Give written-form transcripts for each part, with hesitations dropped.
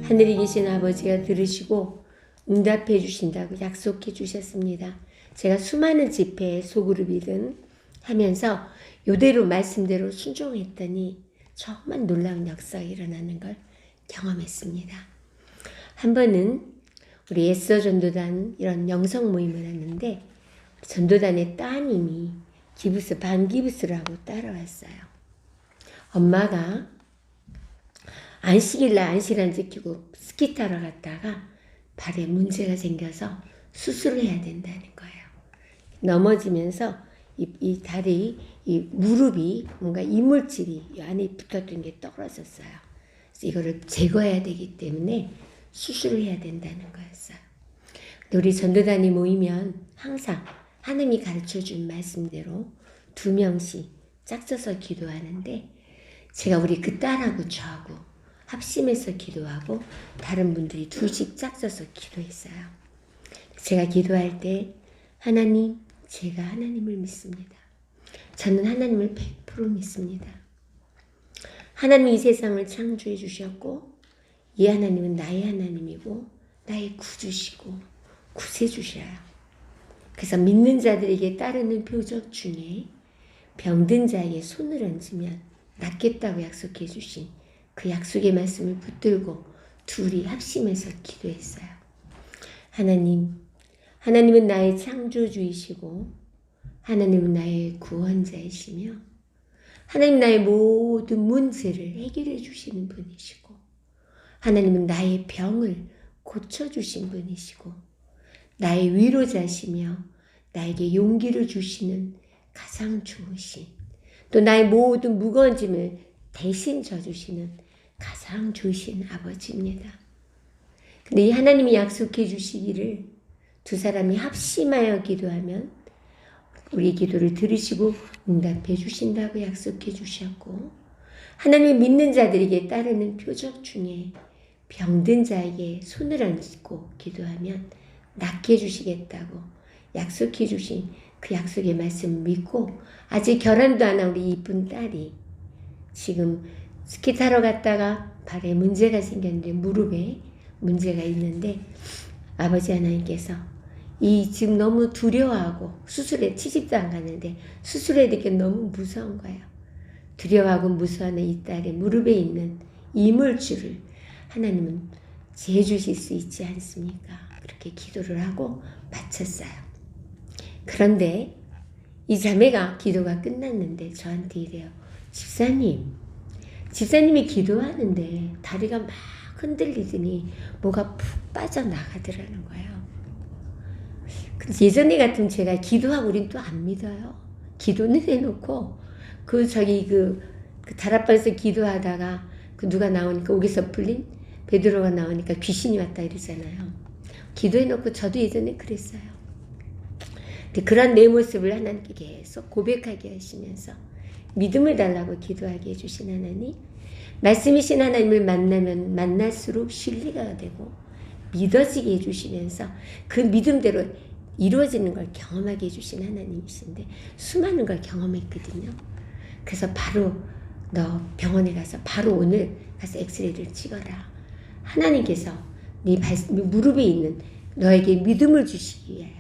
하늘에 계신 아버지가 들으시고 응답해 주신다고 약속해 주셨습니다. 제가 수많은 집회에 소그룹이든 하면서 이대로 말씀대로 순종했더니 정말 놀라운 역사가 일어나는 걸 경험했습니다. 한 번은 우리 예서 전도단 이런 영성 모임을 했는데 전도단의 따님이 기부스 반기부스를 하고 따라왔어요. 엄마가 안식일날 안식일 안 지키고 스키 타러 갔다가 발에 문제가 생겨서 수술을 해야 된다는 거예요. 넘어지면서 이 다리, 이 무릎이 뭔가 이물질이 이 안에 붙었던 게 떨어졌어요. 그래서 이거를 제거해야 되기 때문에 수술을 해야 된다는 거였어요. 근데 우리 전도단이 모이면 항상 하나님이 가르쳐준 말씀대로 2명씩 짝져서 기도하는데 제가 우리 그 딸하고 저하고 합심해서 기도하고 다른 분들이 2씩 짝져서 기도했어요. 제가 기도할 때 하나님, 제가 하나님을 믿습니다. 저는 하나님을 100% 믿습니다. 하나님이 이 세상을 창조해 주셨고 이 하나님은 나의 하나님이고 나의 구주시고 구세주셔요. 그래서 믿는 자들에게 따르는 표적 중에 병든 자에게 손을 얹으면 낫겠다고 약속해 주신 그 약속의 말씀을 붙들고 둘이 합심해서 기도했어요. 하나님은 나의 창조주이시고 하나님은 나의 구원자이시며 하나님 나의 모든 문제를 해결해 주시는 분이시고 하나님은 나의 병을 고쳐주신 분이시고 나의 위로자시며 나에게 용기를 주시는 가장 좋으신 또 나의 모든 무거운 짐을 대신 져주시는 가장 좋으신 아버지입니다. 근데 이 하나님이 약속해 주시기를 두 사람이 합심하여 기도하면 우리 기도를 들으시고 응답해 주신다고 약속해 주셨고 하나님이 믿는 자들에게 따르는 표적 중에 병든 자에게 손을 얹고 기도하면 낫게 해주시겠다고 약속해 주신 그 약속의 말씀을 믿고 아직 결혼도 안 한 우리 이쁜 딸이 지금 스키 타러 갔다가 발에 문제가 생겼는데 무릎에 문제가 있는데 아버지 하나님께서 이 지금 너무 두려워하고 수술에 치집도 안 가는데 수술해야 되게 너무 무서운 거예요. 두려워하고 무서워하는 이 딸의 무릎에 있는 이물질을 하나님은 재주실 수 있지 않습니까? 그렇게 기도를 하고 마쳤어요. 그런데 이 자매가 기도가 끝났는데 저한테 이래요. 집사님이 기도하는데 다리가 막 흔들리더니 뭐가 푹 빠져나가더라는 거예요. 예전에 같으면 제가 기도하고 우린 또 안 믿어요. 기도는 해놓고 그 다락방에서 기도하다가 그 누가 나오니까 옥에서 풀린 베드로가 나오니까 귀신이 왔다 이러잖아요. 기도해놓고 저도 예전에 그랬어요. 근데 그런 내 모습을 하나님께 계속 고백하게 하시면서 믿음을 달라고 기도하게 해주신 하나님, 말씀이신 하나님을 만나면 만날수록 신뢰가 되고 믿어지게 해주시면서 그 믿음대로 이루어지는 걸 경험하게 해주신 하나님이신데 수많은 걸 경험했거든요. 그래서 바로 너 병원에 가서 바로 오늘 가서 엑스레이를 찍어라. 하나님께서 네 무릎에 있는 너에게 믿음을 주시기 위하여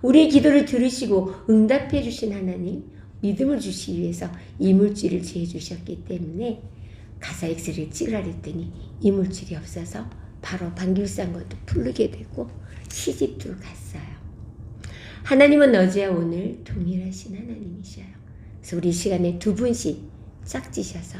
우리의 기도를 들으시고 응답해 주신 하나님 믿음을 주시기 위해서 이물질을 제해 주셨기 때문에 가서 엑스레이를 찍으라 했더니 이물질이 없어서 바로 방길산 것도 풀리게 되고 시집도 갔어요. 하나님은 어제와 오늘 동일하신 하나님이셔요. 그래서 우리 시간에 2분씩 짝지셔서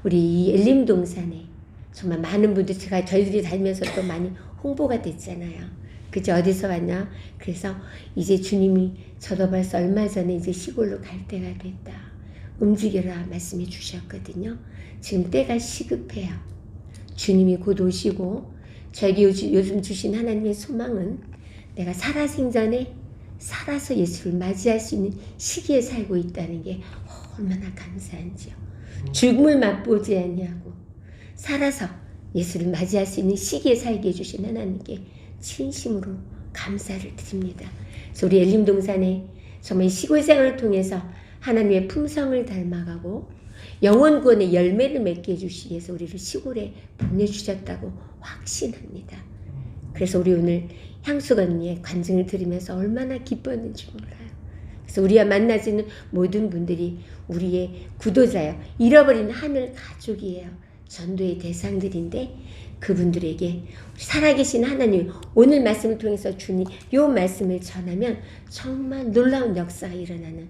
우리 이 엘림동산에 정말 많은 분들 저희들이 다니면서 또 많이 홍보가 됐잖아요. 그죠? 어디서 왔냐? 그래서 이제 주님이 저도 벌써 얼마 전에 이제 시골로 갈 때가 됐다. 움직여라 말씀해 주셨거든요. 지금 때가 시급해요. 주님이 곧 오시고 저에게 요즘 주신 하나님의 소망은 내가 살아생전에 살아서 예수를 맞이할 수 있는 시기에 살고 있다는 게 얼마나 감사한지요. 죽음을 맛보지 아니하고 살아서 예수를 맞이할 수 있는 시기에 살게 해주신 하나님께 진심으로 감사를 드립니다. 그래서 우리 엘림동산에 정말 시골 생활을 통해서 하나님의 품성을 닮아가고 영혼 구원의 열매를 맺게 해주시기 위해서 우리를 시골에 보내주셨다고 확신합니다. 그래서 우리 오늘 향수 언니의 간증을 들으면서 얼마나 기뻤는지 몰라요. 그래서 우리와 만나지는 모든 분들이 우리의 구도자요. 잃어버린 하늘 가족이에요. 전도의 대상들인데 그분들에게 살아계신 하나님 오늘 말씀을 통해서 주니 이 말씀을 전하면 정말 놀라운 역사가 일어나는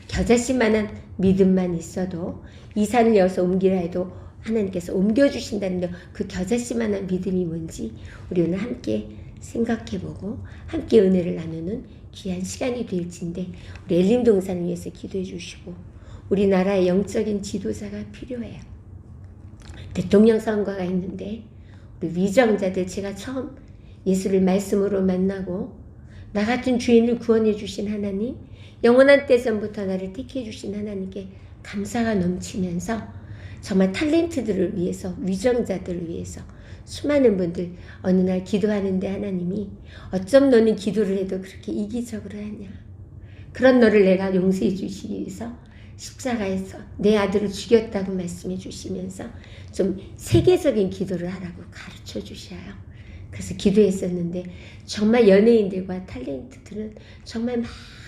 겨자씨만한 믿음만 있어도 이 산을 여기서 옮기라 해도 하나님께서 옮겨주신다는 그 겨자씨만한 믿음이 뭔지 우리 오늘 함께 생각해보고 함께 은혜를 나누는 귀한 시간이 될진데 우리 엘림 동산을 위해서 기도해 주시고 우리나라의 영적인 지도자가 필요해요. 대통령 선거가 있는데 우리 위정자들 제가 처음 예수를 말씀으로 만나고 나 같은 죄인을 구원해 주신 하나님 영원한 때 전부터 나를 택해 주신 하나님께 감사가 넘치면서 정말 탤런트들을 위해서 위정자들을 위해서 수많은 분들 어느 날 기도하는데 하나님이 어쩜 너는 기도를 해도 그렇게 이기적으로 하냐. 그런 너를 내가 용서해 주시기 위해서 십자가에서 내 아들을 죽였다고 말씀해 주시면서 좀 세계적인 기도를 하라고 가르쳐 주셔요. 그래서 기도했었는데 정말 연예인들과 탤런트들은 정말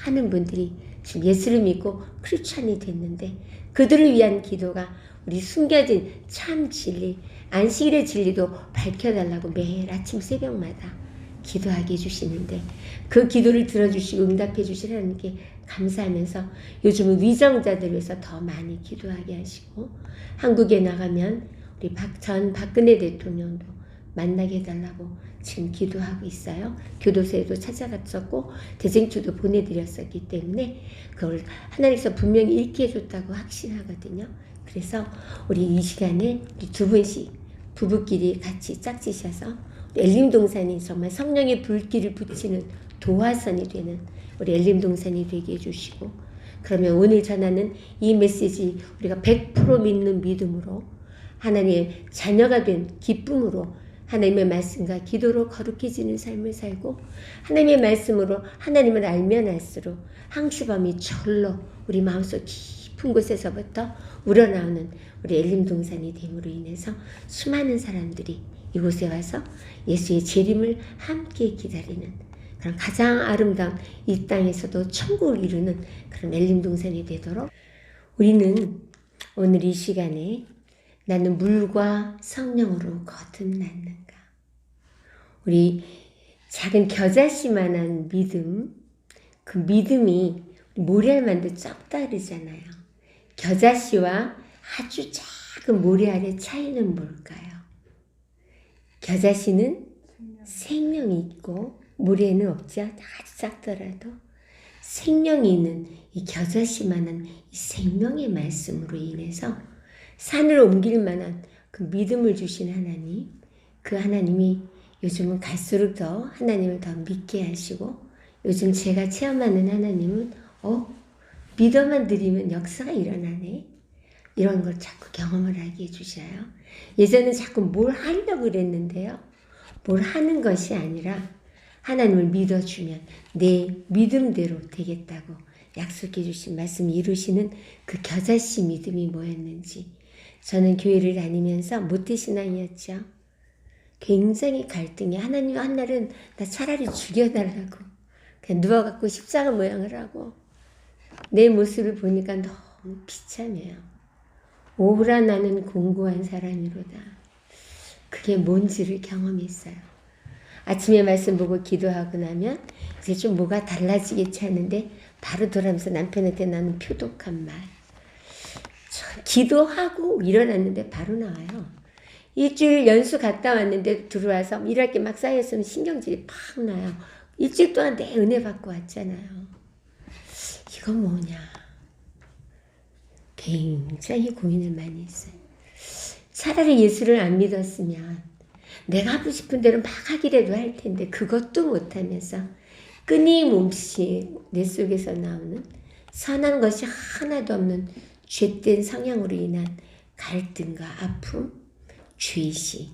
많은 분들이 지금 예수를 믿고 크리스찬이 됐는데 그들을 위한 기도가 우리 숨겨진 참 진리, 안식일의 진리도 밝혀달라고 매일 아침 새벽마다 기도하게 해주시는데 그 기도를 들어주시고 응답해 주신 하나님께 감사하면서 요즘은 위정자들 위해서 더 많이 기도하게 하시고 한국에 나가면 우리 전 박근혜 대통령도 만나게 해달라고 지금 기도하고 있어요. 교도소에도 찾아갔었고 대쟁투도 보내드렸었기 때문에 그걸 하나님께서 분명히 읽게 해줬다고 확신하거든요. 그래서 우리 이 시간에 우리 두 분씩 부부끼리 같이 짝지셔서 엘림 동산이 정말 성령의 불길을 붙이는 도화선이 되는 우리 엘림 동산이 되게 해주시고 그러면 오늘 전하는 이 메시지 우리가 100% 믿는 믿음으로 하나님의 자녀가 된 기쁨으로 하나님의 말씀과 기도로 거룩해지는 삶을 살고 하나님의 말씀으로 하나님을 알면 알수록 항시범이 절로 우리 마음속 깊은 곳에서부터 우러나오는 우리 엘림 동산이 됨으로 인해서 수많은 사람들이 이곳에 와서 예수의 재림을 함께 기다리는 그런 가장 아름다운 이 땅에서도 천국을 이루는 그런 엘림 동산이 되도록 우리는 오늘 이 시간에 나는 물과 성령으로 거듭났는가. 우리 작은 겨자씨만한 믿음, 그 믿음이 모래알만도 쩍 다르잖아요. 겨자씨와 아주 작은 모래알의 차이는 뭘까요? 겨자씨는 생명이 있고 모래에는 없죠. 아주 작더라도 생명이 있는 이 겨자씨만한 이 생명의 말씀으로 인해서 산을 옮길 만한 그 믿음을 주신 하나님, 그 하나님이 요즘은 갈수록 더 하나님을 더 믿게 하시고 요즘 제가 체험하는 하나님은 믿어만 드리면 역사가 일어나네. 이런 걸 자꾸 경험을 하게 해주셔요. 예전에 자꾸 뭘 하려고 그랬는데요. 뭘 하는 것이 아니라 하나님을 믿어주면 내 믿음대로 되겠다고 약속해 주신 말씀 이루시는 그 겨자씨 믿음이 뭐였는지 저는 교회를 다니면서 모태신앙이었죠. 굉장히 갈등이 하나님 한 날은 나 차라리 죽여달라고 그냥 누워갖고 십자가 모양을 하고 내 모습을 보니까 너무 비참해요. 오라 나는 공고한 사람이로다. 그게 뭔지를 경험했어요. 아침에 말씀 보고 기도하고 나면 이제 좀 뭐가 달라지겠지 하는데 바로 돌아오면서 남편한테 나는 표독한 말. 기도하고 일어났는데 바로 나와요. 일주일 연수 갔다 왔는데 들어와서 일할 게 막 쌓였으면 신경질이 팍 나요. 일주일 동안 내 은혜 받고 왔잖아요. 이건 뭐냐. 굉장히 고민을 많이 했어요. 차라리 예수를 안 믿었으면 내가 하고 싶은 대로 막 하기라도 할 텐데 그것도 못하면서 끊임없이 내 속에서 나오는 선한 것이 하나도 없는 죄된 성향으로 인한 갈등과 아픔, 죄식.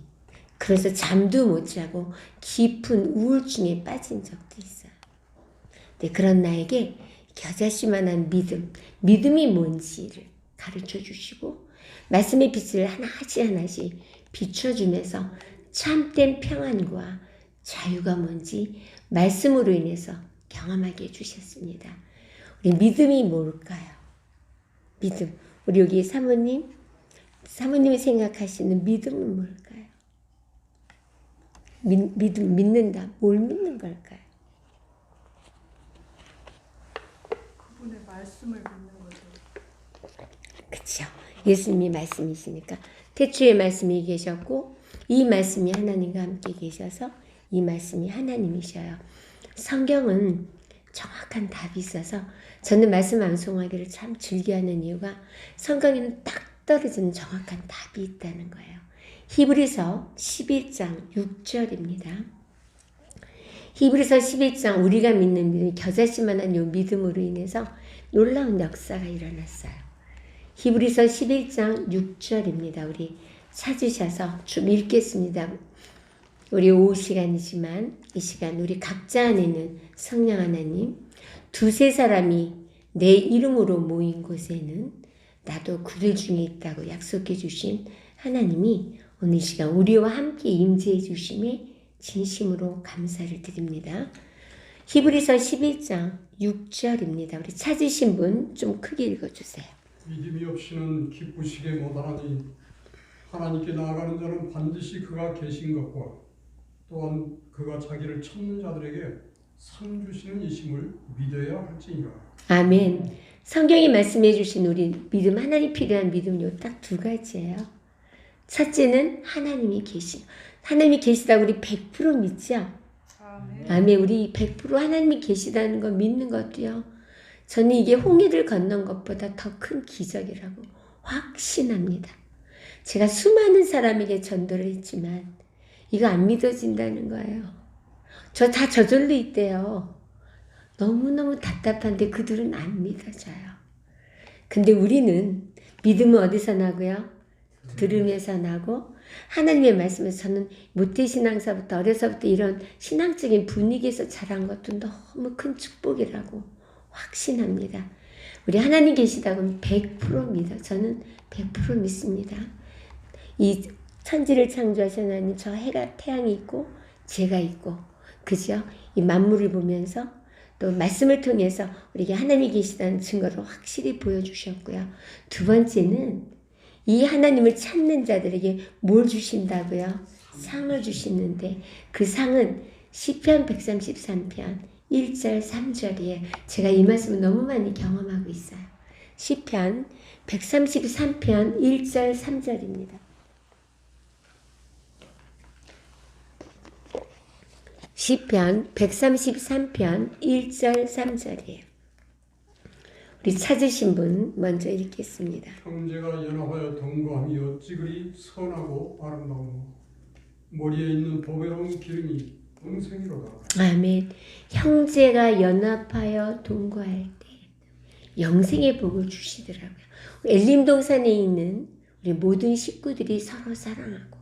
그래서 잠도 못 자고 깊은 우울증에 빠진 적도 있어요. 근데 그런 나에게 겨자씨만한 믿음이 뭔지를 가르쳐 주시고 말씀의 빛을 하나씩 하나씩 비춰주면서 참된 평안과 자유가 뭔지 말씀으로 인해서 경험하게 해주셨습니다. 우리 믿음이 뭘까요? 믿음. 우리 여기 사모님이 생각하시는 믿음은 뭘까요? 믿음, 믿는다. 뭘 믿는 걸까요? 그분의 말씀을 믿는 거죠. 그렇죠. 예수님이 말씀이시니까 태초에 말씀이 계셨고 이 말씀이 하나님과 함께 계셔서 이 말씀이 하나님이셔요. 성경은 정확한 답이 있어서 저는 말씀 암송하기를 참 즐겨하는 이유가 성경에는 딱 떨어지는 정확한 답이 있다는 거예요. 히브리서 11장 6절입니다. 히브리서 11장 우리가 믿는 믿음, 겨자씨만한 요 믿음으로 인해서 놀라운 역사가 일어났어요. 히브리서 11장 6절입니다. 우리 찾으셔서 좀 읽겠습니다. 우리 오후 시간이지만 이 시간 우리 각자 안에는 성령 하나님 두세 사람이 내 이름으로 모인 곳에는 나도 그들 중에 있다고 약속해 주신 하나님이 오늘 시간 우리와 함께 임재해 주심에 진심으로 감사를 드립니다. 히브리서 11장 6절입니다. 우리 찾으신 분 좀 크게 읽어주세요. 믿음이 없이는 기쁘시게 못하나니 하나님께 나아가는 자는 반드시 그가 계신 것과 또한 그가 자기를 찾는 자들에게 상 주시는 이심을 믿어야 할지니라. 아멘. 성경이 말씀해 주신 우리 믿음, 하나님 필요한 믿음 요 딱 두 가지예요. 첫째는 하나님이 계시다고 우리 100% 믿죠? 아멘. 우리 100% 하나님이 계시다는 거 믿는 것도요. 저는 이게 홍해를 건넌 것보다 더 큰 기적이라고 확신합니다. 제가 수많은 사람에게 전도를 했지만 이거 안 믿어진다는 거예요. 저 다 저절로 있대요. 너무너무 답답한데 그들은 안 믿어져요. 근데 우리는 믿음은 어디서 나고요? 들음에서 나고 하나님의 말씀에서 저는 모태신앙서부터 어려서부터 이런 신앙적인 분위기에서 자란 것도 너무 큰 축복이라고 확신합니다. 우리 하나님 계시다고 100% 믿어. 저는 100% 믿습니다. 이 천지를 창조하신 하나님, 저 해가 태양이 있고 제가 있고 그죠? 이 만물을 보면서 또 말씀을 통해서 우리에게 하나님이 계시다는 증거를 확실히 보여주셨고요. 두 번째는 이 하나님을 찾는 자들에게 뭘 주신다고요? 상을 주시는데 그 상은 시편 133편 1절 3절이에요. 제가 이 말씀을 너무 많이 경험하고 있어요. 시편 133편 1절 3절입니다. 시편 133편 1절 3절이에요. 우리 찾으신 분 먼저 읽겠습니다. 형제가 연합하여 동거함이 어찌 그리 선하고 아름다우노. 머리에 있는 보배로운 기름이 영생이로다. 아멘. 형제가 연합하여 동거할 때 영생의 복을 주시더라고요. 엘림동산에 있는 우리 모든 식구들이 서로 사랑하고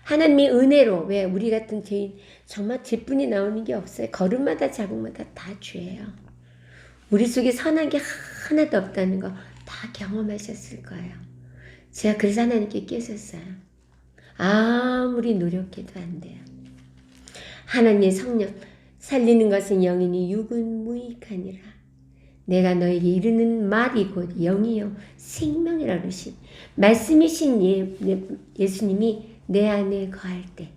하나님의 은혜로, 왜 우리 같은 죄인 정말 죄뿐이 나오는 게 없어요. 걸음마다 자국마다 다 죄예요. 우리 속에 선한 게 하나도 없다는 거 다 경험하셨을 거예요. 제가 그래서 하나님께 깨졌어요. 아무리 노력해도 안 돼요. 하나님의 성령 살리는 것은 영이니 육은 무익하니라. 내가 너에게 이르는 말이 곧 영이요 생명이라 그러신 말씀이신 예수님이 내 안에 거할 때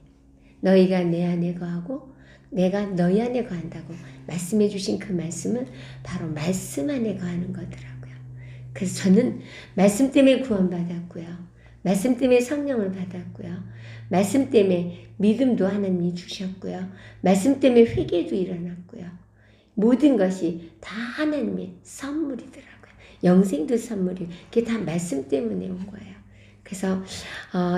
너희가 내 안에 거하고 내가 너희 안에 거한다고 말씀해 주신 그 말씀은 바로 말씀 안에 거하는 거더라고요. 그래서 저는 말씀 때문에 구원받았고요. 말씀 때문에 성령을 받았고요. 말씀 때문에 믿음도 하나님이 주셨고요. 말씀 때문에 회개도 일어났고요. 모든 것이 다 하나님의 선물이더라고요. 영생도 선물이고 그게 다 말씀 때문에 온 거예요. 그래서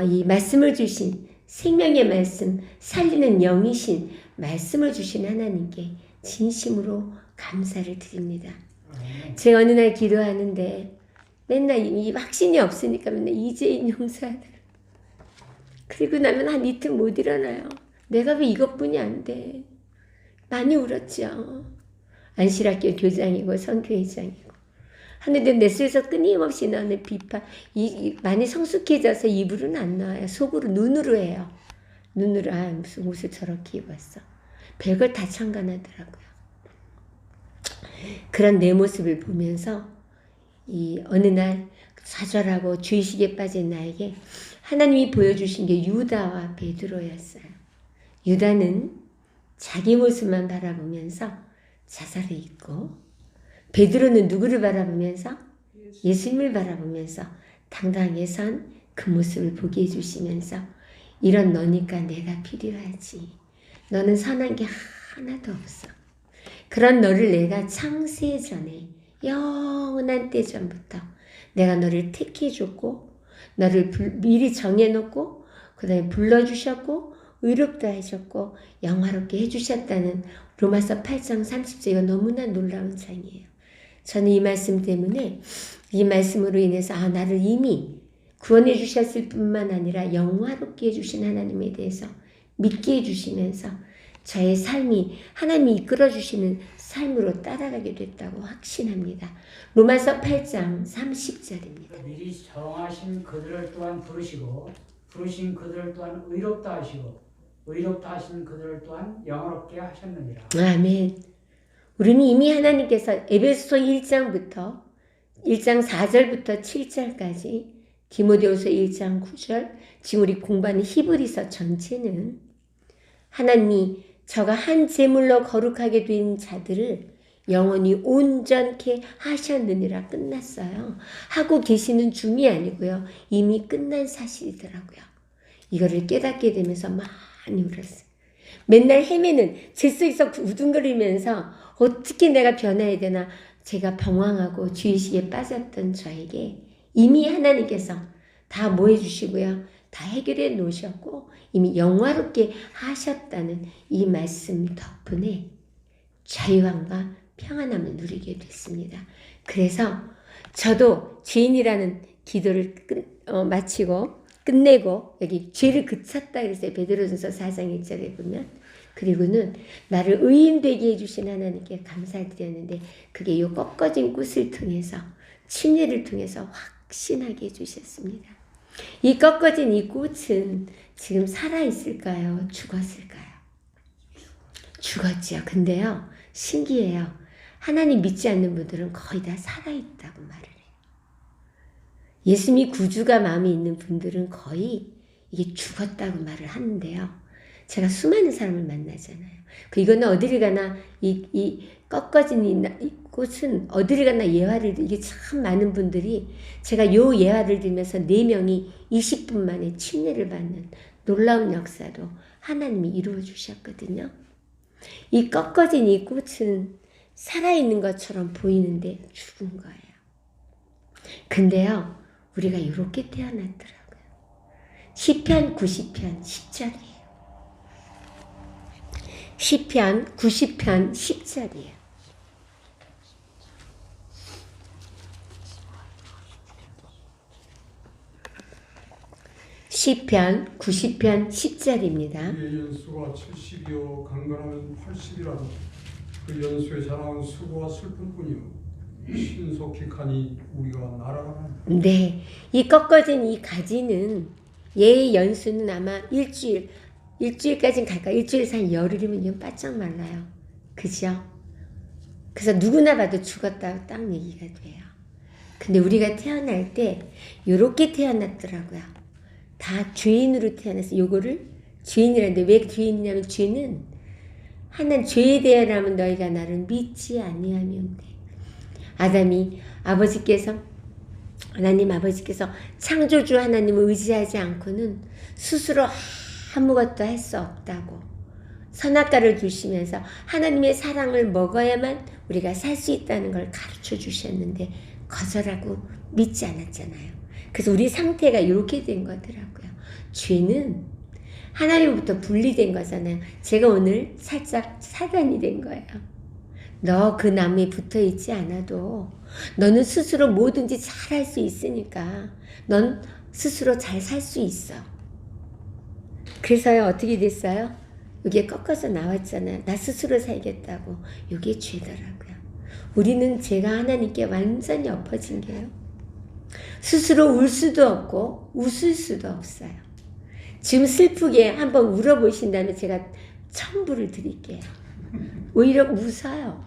이 말씀을 주신 생명의 말씀, 살리는 영이신 말씀을 주신 하나님께 진심으로 감사를 드립니다. 제가 어느 날 기도하는데 맨날 이 확신이 없으니까 맨날 이재인 용사들 그리고 나면 한 이틀 못 일어나요. 내가 왜 이것뿐이 안 돼. 많이 울었죠. 안실학교 교장이고 선교회장이고 하는데 내 속에서 끊임없이 나오는 비판, 많이 성숙해져서 입으로는 안 나와요. 속으로, 눈으로 해요. 눈으로, 아, 무슨 옷을 저렇게 입었어. 별걸 다 참관하더라고요. 그런 내 모습을 보면서 어느 날 좌절하고 죄의식에 빠진 나에게 하나님이 보여주신 게 유다와 베드로였어요. 유다는 자기 모습만 바라보면서 자살을 잊고, 베드로는 누구를 바라보면서? 예수님을 바라보면서 당당하게 선 그 모습을 보게 해주시면서, 이런 너니까 내가 필요하지. 너는 선한 게 하나도 없어. 그런 너를 내가 창세 전에 영원한 때 전부터 내가 너를 택해줬고, 너를 미리 정해놓고, 그 다음에 불러주셨고, 의롭다 하셨고, 영화롭게 해주셨다는 로마서 8장 30절, 이거 너무나 놀라운 장이에요. 저는 이 말씀 때문에, 이 말씀으로 인해서 나를 이미 구원해 주셨을 뿐만 아니라 영화롭게 해주신 하나님에 대해서 믿게 해주시면서 저의 삶이 하나님이 이끌어주시는 삶으로 따라가게 됐다고 확신합니다. 로마서 8장 30절입니다. 미리 정하신 그들을 또한 부르시고 부르신 그들을 또한 의롭다 하시고 의롭다 하신 그들을 또한 영화롭게 하셨느니라. 아멘. 우리는 이미 하나님께서 에베소서 1장 4절부터 7절까지, 디모데후서 1장 9절, 지금 우리 공부하는 히브리서 전체는 하나님이 저가 한 제물로 거룩하게 된 자들을 영원히 온전케 하셨느니라 끝났어요. 하고 계시는 중이 아니고요. 이미 끝난 사실이더라고요. 이거를 깨닫게 되면서 많이 울었어요. 맨날 헤매는, 제 속에서 우둥거리면서 어떻게 내가 변해야 되나 제가 방황하고 죄의식에 빠졌던 저에게 이미 하나님께서 다 뭐 해주시고요. 다 해결해 놓으셨고 이미 영화롭게 하셨다는 이 말씀 덕분에 자유함과 평안함을 누리게 됐습니다. 그래서 저도 죄인이라는 기도를 마치고 끝내고, 여기 죄를 그쳤다 그랬어요. 베드로전서 4장 1절에 보면. 그리고는 나를 의인 되게 해주신 하나님께 감사드렸는데, 그게 이 꺾어진 꽃을 통해서, 침례를 통해서 확신하게 해주셨습니다. 이 꺾어진 이 꽃은 지금 살아있을까요? 죽었을까요? 죽었죠. 근데요, 신기해요. 하나님 믿지 않는 분들은 거의 다 살아있다고 말을 해요. 예수님이 구주가 마음에 있는 분들은 거의 이게 죽었다고 말을 하는데요. 제가 수많은 사람을 만나잖아요. 이거는 어디를 가나 이 꺾어진 이 꽃은 어디를 가나 예화를, 이게 참 많은 분들이, 제가 요 예화를 들면서 4명이 20분 만에 침례를 받는 놀라운 역사도 하나님이 이루어 주셨거든요. 이 꺾어진 이 꽃은 살아있는 것처럼 보이는데 죽은 거예요. 근데요, 우리가 이렇게 태어났더라고요. 시편 90편 10절이에요. 시편 90편 10절이에요. 시편 90편 10절입니다. 그의 연수가 70이요 강건하면 80이라도 그 연수에 자랑은 수고와 슬픔뿐이요 신속히 가니 우리가 날아가나. 네, 이 꺾어진 이 가지는, 얘의 연수는 아마 일주일까지는 갈까? 일주일에서 한 열흘이면 이건 바짝 말라요. 그죠? 그래서 누구나 봐도 죽었다고 딱 얘기가 돼요. 근데 우리가 태어날 때 요렇게 태어났더라고요. 다 죄인으로 태어나서, 요거를 죄인이라는데 왜 죄인이냐면, 죄는 하나님 죄에 대하여라면 너희가 나를 믿지 아니하면 돼. 하나님 아버지께서 창조주 하나님을 의지하지 않고는 스스로 아무것도 할 수 없다고 선악과를 주시면서 하나님의 사랑을 먹어야만 우리가 살 수 있다는 걸 가르쳐 주셨는데 거절하고 믿지 않았잖아요. 그래서 우리 상태가 이렇게 된 거더라고요. 죄는 하나님으로부터 분리된 거잖아요. 제가 오늘 살짝 사단이 된 거예요. 너 그 나무에 붙어 있지 않아도 너는 스스로 뭐든지 잘 할 수 있으니까 넌 스스로 잘 살 수 있어. 그래서요, 어떻게 됐어요? 여기에 꺾어서 나왔잖아요. 나 스스로 살겠다고. 이게 죄더라고요. 우리는 제가 하나님께 완전히 엎어진 게요. 스스로 울 수도 없고 웃을 수도 없어요. 지금 슬프게 한번 울어보신다면 제가 천불을 드릴게요. 오히려 웃어요.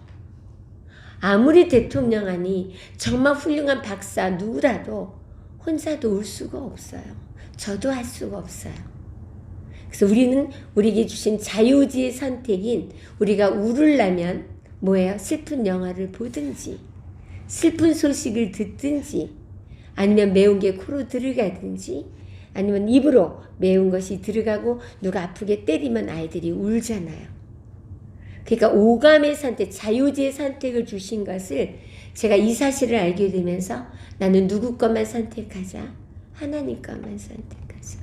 아무리 대통령하니 정말 훌륭한 박사 누구라도 혼자도 울 수가 없어요. 저도 할 수가 없어요. 그래서 우리는 우리에게 주신 자유의지의 선택인 우리가 울으려면 뭐예요? 슬픈 영화를 보든지 슬픈 소식을 듣든지 아니면 매운 게 코로 들어가든지 아니면 입으로 매운 것이 들어가고 누가 아프게 때리면 아이들이 울잖아요. 그러니까 오감의 선택, 자유의지의 선택을 주신 것을 제가 이 사실을 알게 되면서 나는 누구 것만 선택하자? 하나님 것만 선택하자.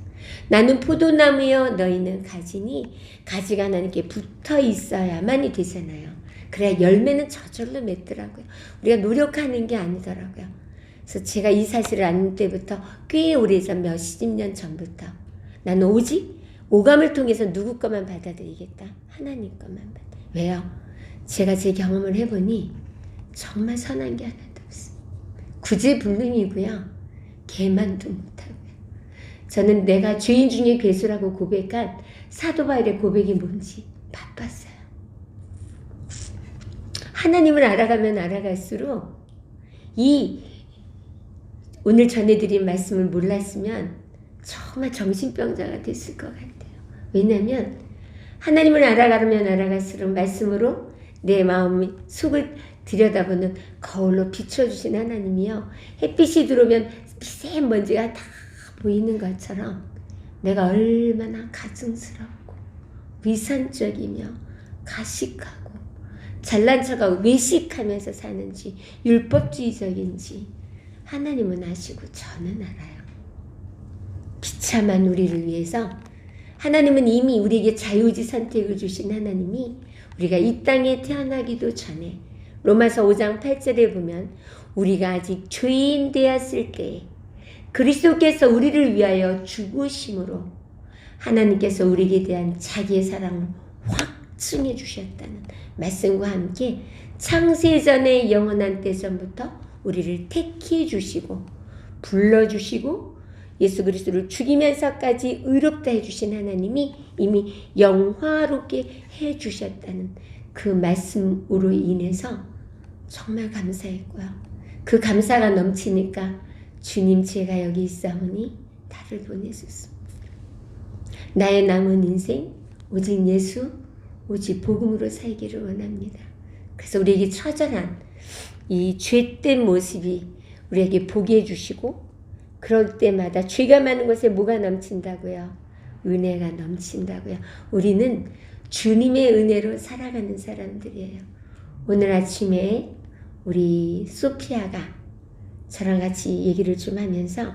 나는 포도나무여 너희는 가지니 가지가 하나님께 붙어 있어야만이 되잖아요. 그래야 열매는 저절로 맺더라고요. 우리가 노력하는 게 아니더라고요. 그래서 제가 이 사실을 아는 때부터 꽤 오래전 몇십 년 전부터 나는 오직 오감을 통해서 누구 것만 받아들이겠다. 하나님 것만 받아. 왜요? 제가 제 경험을 해보니 정말 선한 게 하나도 없어요. 구제불능이고요. 개만도 못하고요. 저는 내가 죄인 중에 괴수라고 고백한 사도 바울의 고백이 뭔지 바빴어요. 하나님을 알아가면 알아갈수록 이 오늘 전해드린 말씀을 몰랐으면 정말 정신병자가 됐을 것 같아요. 왜냐하면 하나님을 알아가면 알아갈수록 말씀으로 내 마음의 속을 들여다보는 거울로 비춰주신 하나님이요. 햇빛이 들어오면 미세먼지가 다 보이는 것처럼 내가 얼마나 가증스럽고 위선적이며 가식하고 잘난 척하고 외식하면서 사는지 율법주의적인지 하나님은 아시고 저는 알아요. 비참한 우리를 위해서 하나님은 이미 우리에게 자유의지 선택을 주신 하나님이 우리가 이 땅에 태어나기도 전에 로마서 5장 8절에 보면 우리가 아직 죄인 되었을 때에 그리스도께서 우리를 위하여 죽으심으로 하나님께서 우리에게 대한 자기의 사랑을 확증해 주셨다는 말씀과 함께 창세전의 영원한 때전부터 우리를 택해 주시고 불러주시고 예수 그리스도를 죽이면서까지 의롭다 해주신 하나님이 이미 영화롭게 해주셨다는 그 말씀으로 인해서 정말 감사했고요. 그 감사가 넘치니까 주님 제가 여기 있사오니 나를 보내셨습니다. 나의 남은 인생 오직 예수 오직 복음으로 살기를 원합니다. 그래서 우리에게 처절한 이 죄된 모습이 우리에게 보게 해주시고 그럴 때마다 죄가 많은 곳에 뭐가 넘친다고요? 은혜가 넘친다고요. 우리는 주님의 은혜로 살아가는 사람들이에요. 오늘 아침에 우리 소피아가 저랑 같이 얘기를 좀 하면서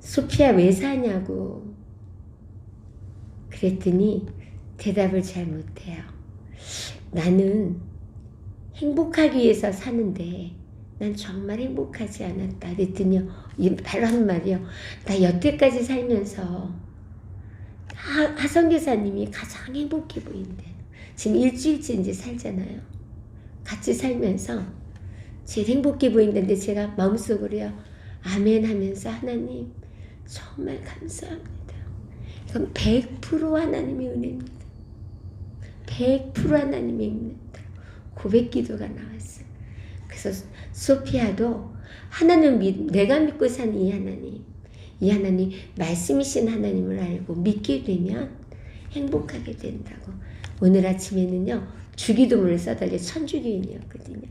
소피아 왜 사냐고 그랬더니 대답을 잘 못해요. 나는 행복하기 위해서 사는데 난 정말 행복하지 않았다. 그랬더니요. 바로 한 말이요. 나 여태까지 살면서 하성교사님이 가장 행복해 보인대. 지금 일주일째 이제 살잖아요. 같이 살면서 제일 행복해 보인다는데 제가 마음속으로요. 아멘 하면서 하나님 정말 감사합니다. 이건 100% 하나님의 은혜입니다. 100% 하나님의 은혜입니다. 고백 기도가 나왔어요. 그래서 소피아도 하나님 내가 믿고 사는 이 하나님 말씀이신 하나님을 알고 믿게 되면 행복하게 된다고. 오늘 아침에는요 주기도문을 써달래 천주교인이었거든요.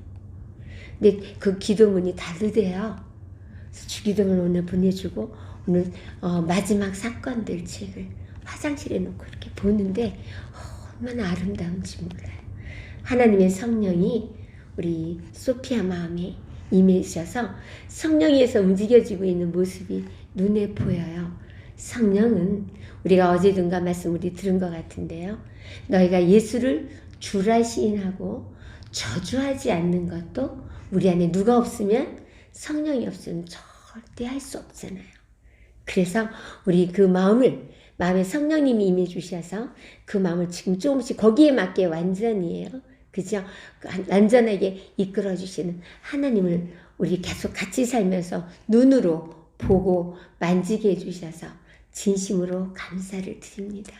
근데 그 기도문이 다르대요. 그래서 주기도문을 오늘 보내주고 오늘 마지막 사건들 책을 화장실에 놓고 이렇게 보는데 얼마나 아름다운지 몰라요. 하나님의 성령이 우리 소피아 마음에 임해주셔서 성령에서 움직여지고 있는 모습이 눈에 보여요. 성령은 우리가 어제든가 말씀 우리 들은 것 같은데요. 너희가 예수를 주라 시인하고 저주하지 않는 것도 우리 안에 누가 없으면 성령이 없으면 절대 할 수 없잖아요. 그래서 우리 그 마음에 성령님이 임해 주셔서 그 마음을 지금 조금씩 거기에 맞게 완전히요 그죠? 안전하게 이끌어 주시는 하나님을 우리 계속 같이 살면서 눈으로 보고 만지게 해주셔서 진심으로 감사를 드립니다.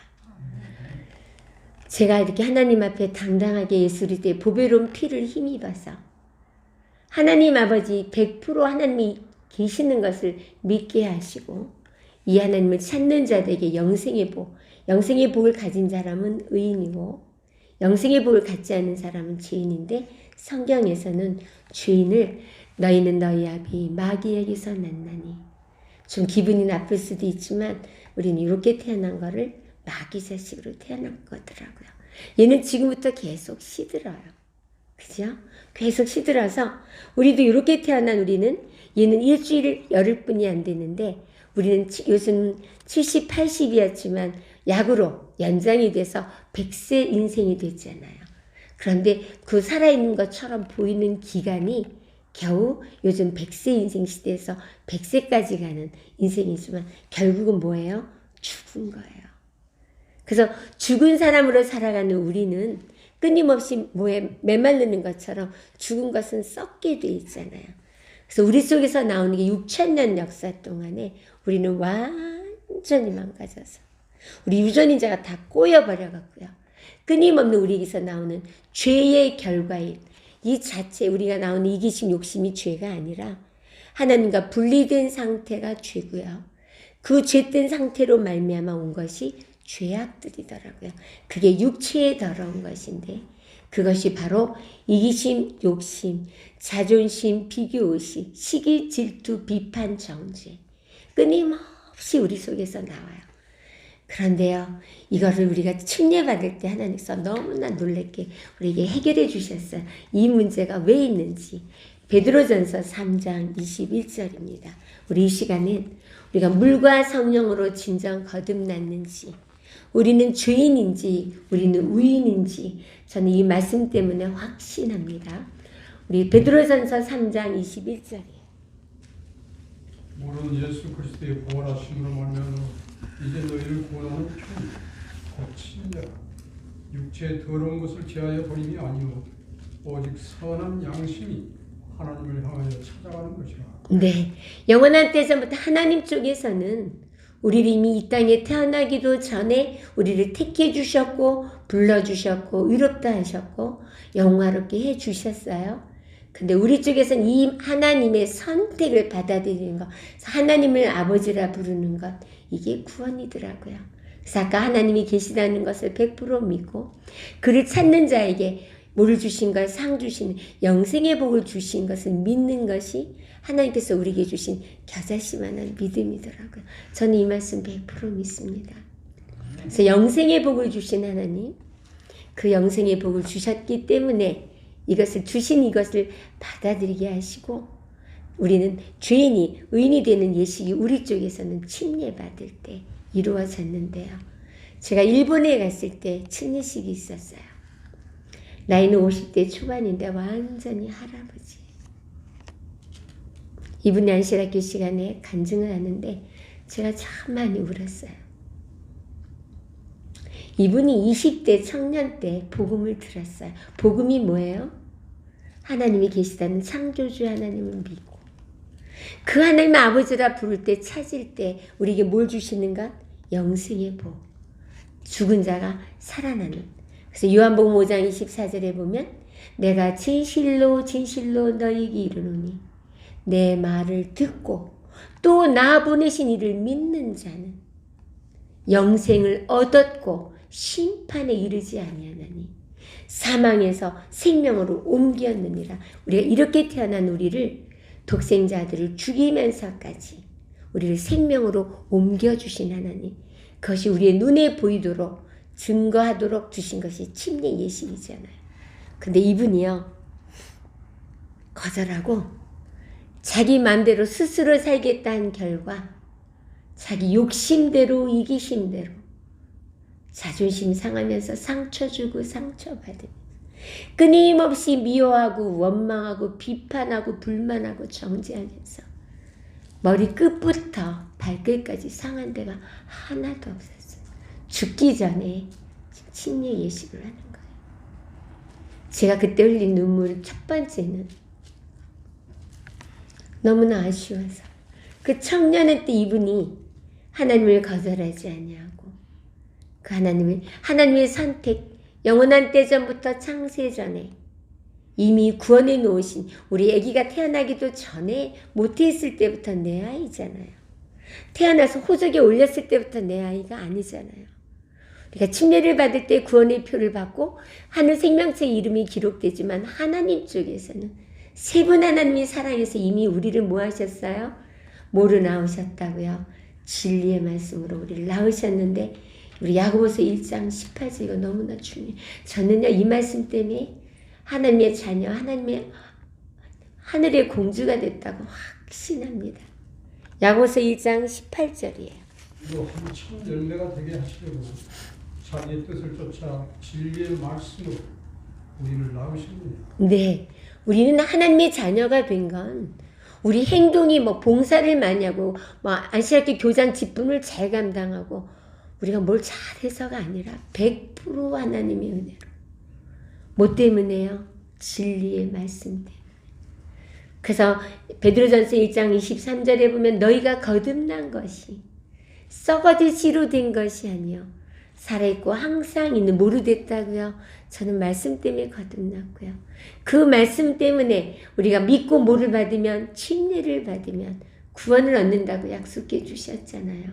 제가 이렇게 하나님 앞에 당당하게 예수리 때 보배로운 피를 힘입어서 하나님 아버지 100% 하나님이 계시는 것을 믿게 하시고 이 하나님을 찾는 자들에게 영생의 복을 가진 사람은 의인이고 영생의 복을 갖지 않은 사람은 죄인인데 성경에서는 죄인을 너희는 너희 아비 마귀에게서 났나니 좀 기분이 나쁠 수도 있지만 우리는 이렇게 태어난 거를 마귀 자식으로 태어난 거더라고요. 얘는 지금부터 계속 시들어요. 그죠? 계속 시들어서 우리도 이렇게 태어난 우리는 얘는 일주일 열흘뿐이 안 되는데 우리는 요즘 70, 80이었지만 약으로 연장이 돼서 100세 인생이 됐잖아요. 그런데 그 살아있는 것처럼 보이는 기간이 겨우 요즘 100세 인생 시대에서 100세까지 가는 인생이지만 결국은 뭐예요? 죽은 거예요. 그래서 죽은 사람으로 살아가는 우리는 끊임없이 뭐에 메말르는 것처럼 죽은 것은 썩게 돼 있잖아요. 그래서 우리 속에서 나오는 게 6,000년 역사 동안에 우리는 완전히 망가져서 우리 유전인자가 다 꼬여버려갖고요. 끊임없는 우리에게서 나오는 죄의 결과인 이 자체 우리가 나오는 이기심 욕심이 죄가 아니라 하나님과 분리된 상태가 죄고요. 그 죄된 상태로 말미암아 온 것이 죄악들이더라고요. 그게 육체에 더러운 것인데 그것이 바로 이기심, 욕심, 자존심, 비교의식, 시기, 질투, 비판, 정죄 끊임없이 우리 속에서 나와요. 그런데요, 이거를 우리가 침례받을 때 하나님께서 너무나 놀랍게 우리에게 해결해 주셨어요. 이 문제가 왜 있는지. 베드로전서 3장 21절입니다. 우리 이 시간은 우리가 물과 성령으로 진정 거듭났는지, 우리는 죄인인지, 우리는 의인인지 저는 이 말씀 때문에 확신합니다. 우리 베드로전서 3장 21절이에요. 모든 예수 그리스도의 부활하심으로 말미암아 이제 너희를 구원하는 편 곧 친자 육체의 더러운 것을 제하여 버림이 아니오 오직 선한 양심이 하나님을 향하여 찾아가는 것이라. 네, 영원한 때전부터 하나님 쪽에서는 우리를 이미 이 땅에 태어나기도 전에 우리를 택해 주셨고 불러주셨고 의롭다 하셨고 영화롭게 해주셨어요. 근데 우리 쪽에서는 이 하나님의 선택을 받아들이는 것, 하나님을 아버지라 부르는 것, 이게 구원이더라고요. 그래서 아까 하나님이 계시다는 것을 100% 믿고 그를 찾는 자에게 뭘 주신 것, 상 주신 영생의 복을 주신 것을 믿는 것이 하나님께서 우리에게 주신 겨자씨만한 믿음이더라고요. 저는 이 말씀 100% 믿습니다. 그래서 영생의 복을 주신 하나님, 그 영생의 복을 주셨기 때문에 이것을 주신 이것을 받아들이게 하시고 우리는 죄인이 의인이 되는 예식이 우리 쪽에서는 침례받을 때 이루어졌는데요. 제가 일본에 갔을 때 침례식이 있었어요. 나이는 50대 초반인데 완전히 할아버지. 이분이 안실학교 시간에 간증을 하는데 제가 참 많이 울었어요. 이분이 20대 청년 때 복음을 들었어요. 복음이 뭐예요? 하나님이 계시다는 창조주 하나님을 믿고 그 하나님 아버지라 부를 때 찾을 때 우리에게 뭘 주시는가? 영생의 복. 죽은 자가 살아나는. 그래서 요한복음 5장 24절에 보면 내가 진실로 진실로 너희에게 이르노니 내 말을 듣고 또 나 보내신 이를 믿는 자는 영생을 얻었고 심판에 이르지 아니하나니 사망에서 생명으로 옮겼느니라. 우리가 이렇게 태어난 우리를 독생자들을 죽이면서까지 우리를 생명으로 옮겨주신 하나님, 그것이 우리의 눈에 보이도록 증거하도록 주신 것이 침례 예식이잖아요. 근데 이분이요 거절하고 자기 마음대로 스스로 살겠다 한 결과 자기 욕심대로 이기심대로 자존심 상하면서 상처 주고 상처받으면서 끊임없이 미워하고 원망하고 비판하고 불만하고 정죄하면서 머리 끝부터 발끝까지 상한 데가 하나도 없었어요. 죽기 전에 침례 예식을 하는 거예요. 제가 그때 흘린 눈물 첫 번째는 너무나 아쉬워서 그 청년의 때 이분이 하나님을 거절하지 아니하고 그 하나님의 선택, 영원한 때전부터 창세 전에 이미 구원해 놓으신 우리 아기가 태어나기도 전에 모태했을 때부터 내 아이잖아요. 태어나서 호적에 올렸을 때부터 내 아이가 아니잖아요. 우리가 침례를 받을 때 구원의 표를 받고 하늘 생명체 이름이 기록되지만 하나님 쪽에서는 세 분 하나님이 사랑해서 이미 우리를 뭐 하셨어요? 뭐로 낳으셨다고요? 진리의 말씀으로 우리를 낳으셨는데 우리 야고보서 1장 18절 이거 너무나 중요해요. 저는요 이 말씀 때문에 하나님의 자녀, 하늘의 공주가 됐다고 확신합니다. 야고보서 1장 18절이에요. 또 한참 열매가 되게 하시려고 자기의 뜻을 쫓아 진리의 말씀으로 우리를 낳으시군요. 네, 우리는 하나님의 자녀가 된 건 우리 행동이 뭐 봉사를 많이 하고 뭐 안식학교 교장 직분을 잘 감당하고 우리가 뭘 잘해서가 아니라 100% 하나님의 은혜로. 뭐 때문에요? 진리의 말씀 때문에. 그래서 베드로전서 1장 23절에 보면 너희가 거듭난 것이 썩어질 씨로 된 것이 아니요 살아있고 항상 있는 모루 됐다고요. 저는 말씀 때문에 거듭났고요. 그 말씀 때문에 우리가 믿고 모를 받으면 침례를 받으면 구원을 얻는다고 약속해 주셨잖아요.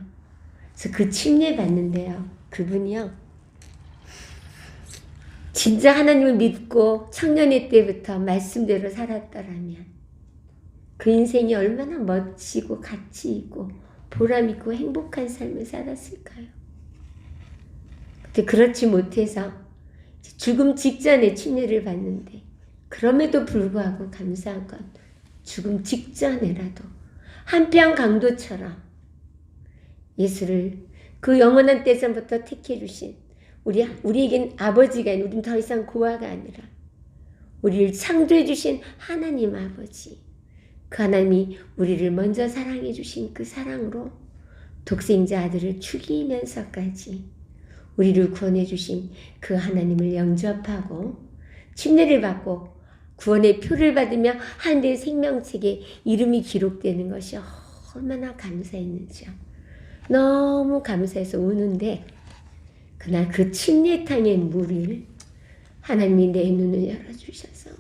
그래서 그 침례 받는데요. 그분이요. 진짜 하나님을 믿고 청년의 때부터 말씀대로 살았더라면 그 인생이 얼마나 멋지고 가치 있고 보람 있고 행복한 삶을 살았을까요? 근데 그렇지 못해서 죽음 직전에 침례를 받는데 그럼에도 불구하고 감사한 건 죽음 직전에라도 한편 강도처럼 예수를 그 영원한 때전부터 택해 주신 우리에겐 아버지가 아닌 우리는 더 이상 고아가 아니라 우리를 창조해 주신 하나님 아버지 그 하나님이 우리를 먼저 사랑해 주신 그 사랑으로 독생자 아들을 죽이면서까지 우리를 구원해 주신 그 하나님을 영접하고 침례를 받고 구원의 표를 받으며 하늘의 생명책에 이름이 기록되는 것이 얼마나 감사했는지요. 너무 감사해서 우는데 그날 그 침례탕의 물을 하나님이 내 눈을 열어주셔서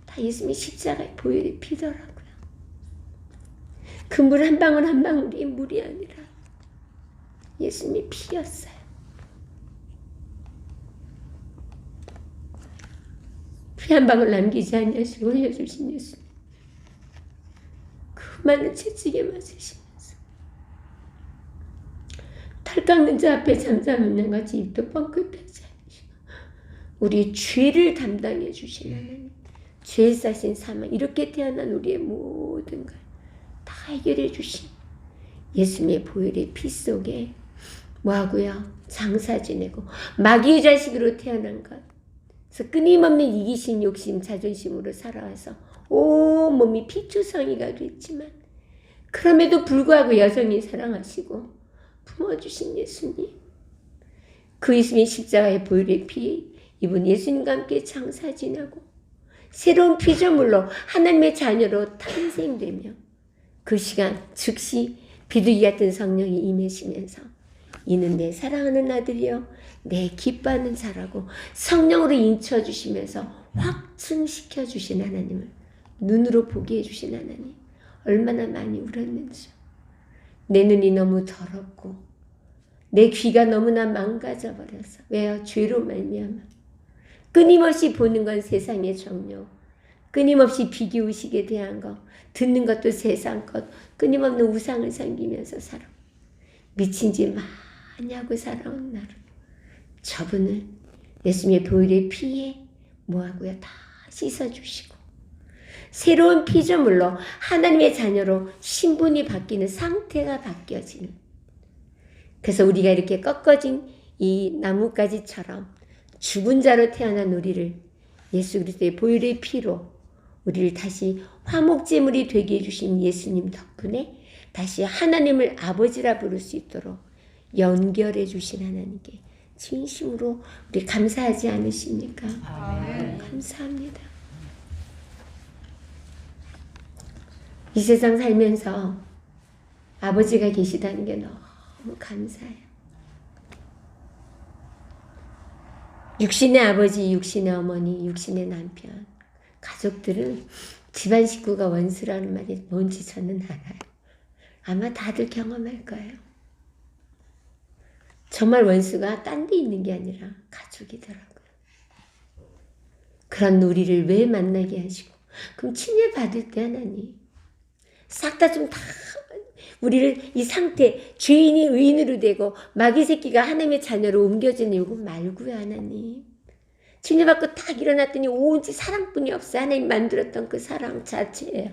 다 예수님이 십자가에 보혈이 피더라고요. 그 물 한 방울 한 방울이 물이 아니라 예수님이 피였어요. 피 한 방울 남기지 아니하시고 흘려주신 예수님. 그 많은 채찍에 맞으시면서 탈 깎는 자 앞에 잠잠하는 같이 입도 뻥끗하지 않으시고 우리의 죄를 담당해 주신 하나님, 죄 사신 사망, 이렇게 태어난 우리의 모든 걸 다 해결해 주신 예수님의 보혈의 피 속에 뭐하고요? 장사 지내고 마귀의 자식으로 태어난 것. 그래서 끊임없는 이기심, 욕심, 자존심으로 살아와서 온몸이 피투성이가 됐지만 그럼에도 불구하고 여전히 사랑하시고 품어주신 예수님. 그 예수님의 십자가의 보혈의 피 이분 예수님과 함께 장사 지내고 새로운 피조물로 하나님의 자녀로 탄생되며 그 시간 즉시 비둘기 같은 성령이 임하시면서 이는 내 사랑하는 아들이요 내 기뻐하는 자라고 성령으로 인쳐주시면서 확증시켜 주신 하나님을 눈으로 보게 해주신 하나님 얼마나 많이 울었는지. 내 눈이 너무 더럽고 내 귀가 너무나 망가져 버려서 왜요? 죄로 말미암아 끊임없이 보는 건 세상의 정욕, 끊임없이 비교의식에 대한 것, 듣는 것도 세상 것, 끊임없는 우상을 섬기면서 살아 미친 짓 많이 하고 살아온 나를 저분을 예수님의 보혈의 피에 뭐하고요? 다 씻어주시고 새로운 피조물로 하나님의 자녀로 신분이 바뀌는 상태가 바뀌어지는. 그래서 우리가 이렇게 꺾어진 이 나뭇가지처럼 죽은 자로 태어난 우리를 예수 그리스도의 보혈의 피로 우리를 다시 화목제물이 되게 해주신 예수님 덕분에 다시 하나님을 아버지라 부를 수 있도록 연결해 주신 하나님께 진심으로 우리 감사하지 않으십니까? 아멘. 감사합니다. 이 세상 살면서 아버지가 계시다는 게 너무 감사해요. 육신의 아버지, 육신의 어머니, 육신의 남편, 가족들은 집안 식구가 원수라는 말이 뭔지 저는 알아요. 아마 다들 경험할 거예요. 정말 원수가 딴 데 있는 게 아니라 가족이더라고요. 그런 우리를 왜 만나게 하시고, 그럼 친일 받을 때 하나님 싹 다 좀 다 우리를 이 상태, 죄인이 의인으로 되고 마귀 새끼가 하나님의 자녀로 옮겨지는 이거 말고요. 하나님 침례받고 딱 일어났더니 오직 사랑뿐이 없어요. 하나님 만들었던 그 사랑 자체예요.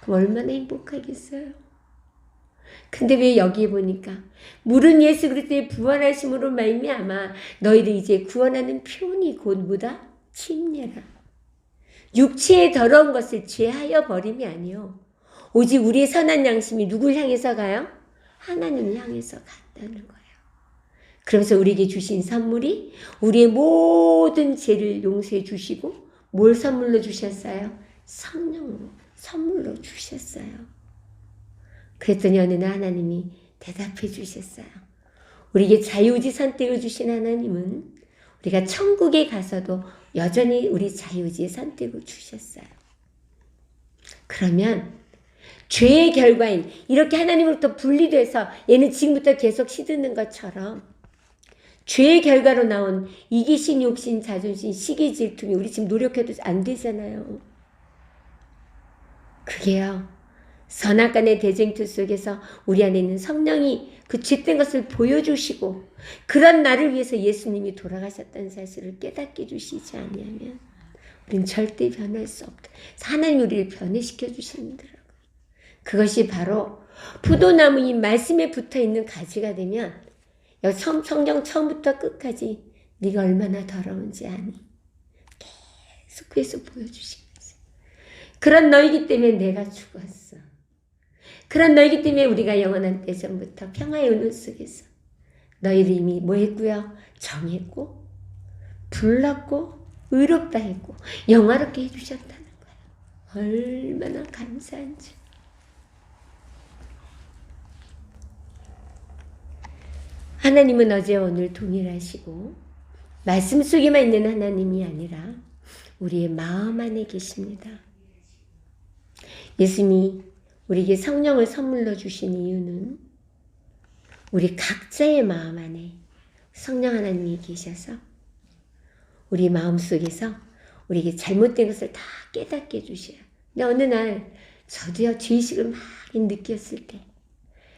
그럼 얼마나 행복하겠어요. 근데 왜 여기에 보니까 물은 예수 그리스도의 부활하심으로 말미암아 너희를 이제 구원하는 표현이 곧 뭐다? 침례라. 육체의 더러운 것을 제하여 버림이 아니요 오직 우리의 선한 양심이 누굴 향해서 가요? 하나님을 향해서 간다는 거예요. 그러면서 우리에게 주신 선물이 우리의 모든 죄를 용서해 주시고 뭘 선물로 주셨어요? 성령으로 선물로 주셨어요. 그랬더니 어느 날 하나님이 대답해 주셨어요. 우리에게 자유의지 선택을 주신 하나님은 우리가 천국에 가서도 여전히 우리 자유의지의 선택을 주셨어요. 그러면 죄의 결과인 이렇게 하나님으로부터 분리돼서 얘는 지금부터 계속 시드는 것처럼 죄의 결과로 나온 이기심, 욕심, 자존심, 시기, 질투이 우리 지금 노력해도 안 되잖아요. 그게요. 선악간의 대쟁투 속에서 우리 안에 있는 성령이 그 죄된 것을 보여주시고 그런 나를 위해서 예수님이 돌아가셨다는 사실을 깨닫게 주시지 않으면 우리는 절대 변할 수 없다. 하나님 우리를 변해시켜 주시더라고요. 그것이 바로 포도나무인 말씀에 붙어있는 가지가 되면 성경 처음부터 끝까지 네가 얼마나 더러운지 아니? 계속해서 보여주시면서 그런 너희기 때문에 내가 죽었어. 그런 너희기 때문에 우리가 영원한 때 전부터 평화의 은혜 속에서 너희를 이미 뭐 했고요? 정했고 불렀고 의롭다 했고 영화롭게 해주셨다는 거예요. 얼마나 감사한지. 하나님은 어제와 오늘 동일하시고 말씀 속에만 있는 하나님이 아니라 우리의 마음 안에 계십니다. 예수님이 우리에게 성령을 선물로 주신 이유는 우리 각자의 마음 안에 성령 하나님이 계셔서 우리 마음속에서 우리에게 잘못된 것을 다 깨닫게 해주셔요. 근데 어느 날 저도요 죄의식을 막 느꼈을 때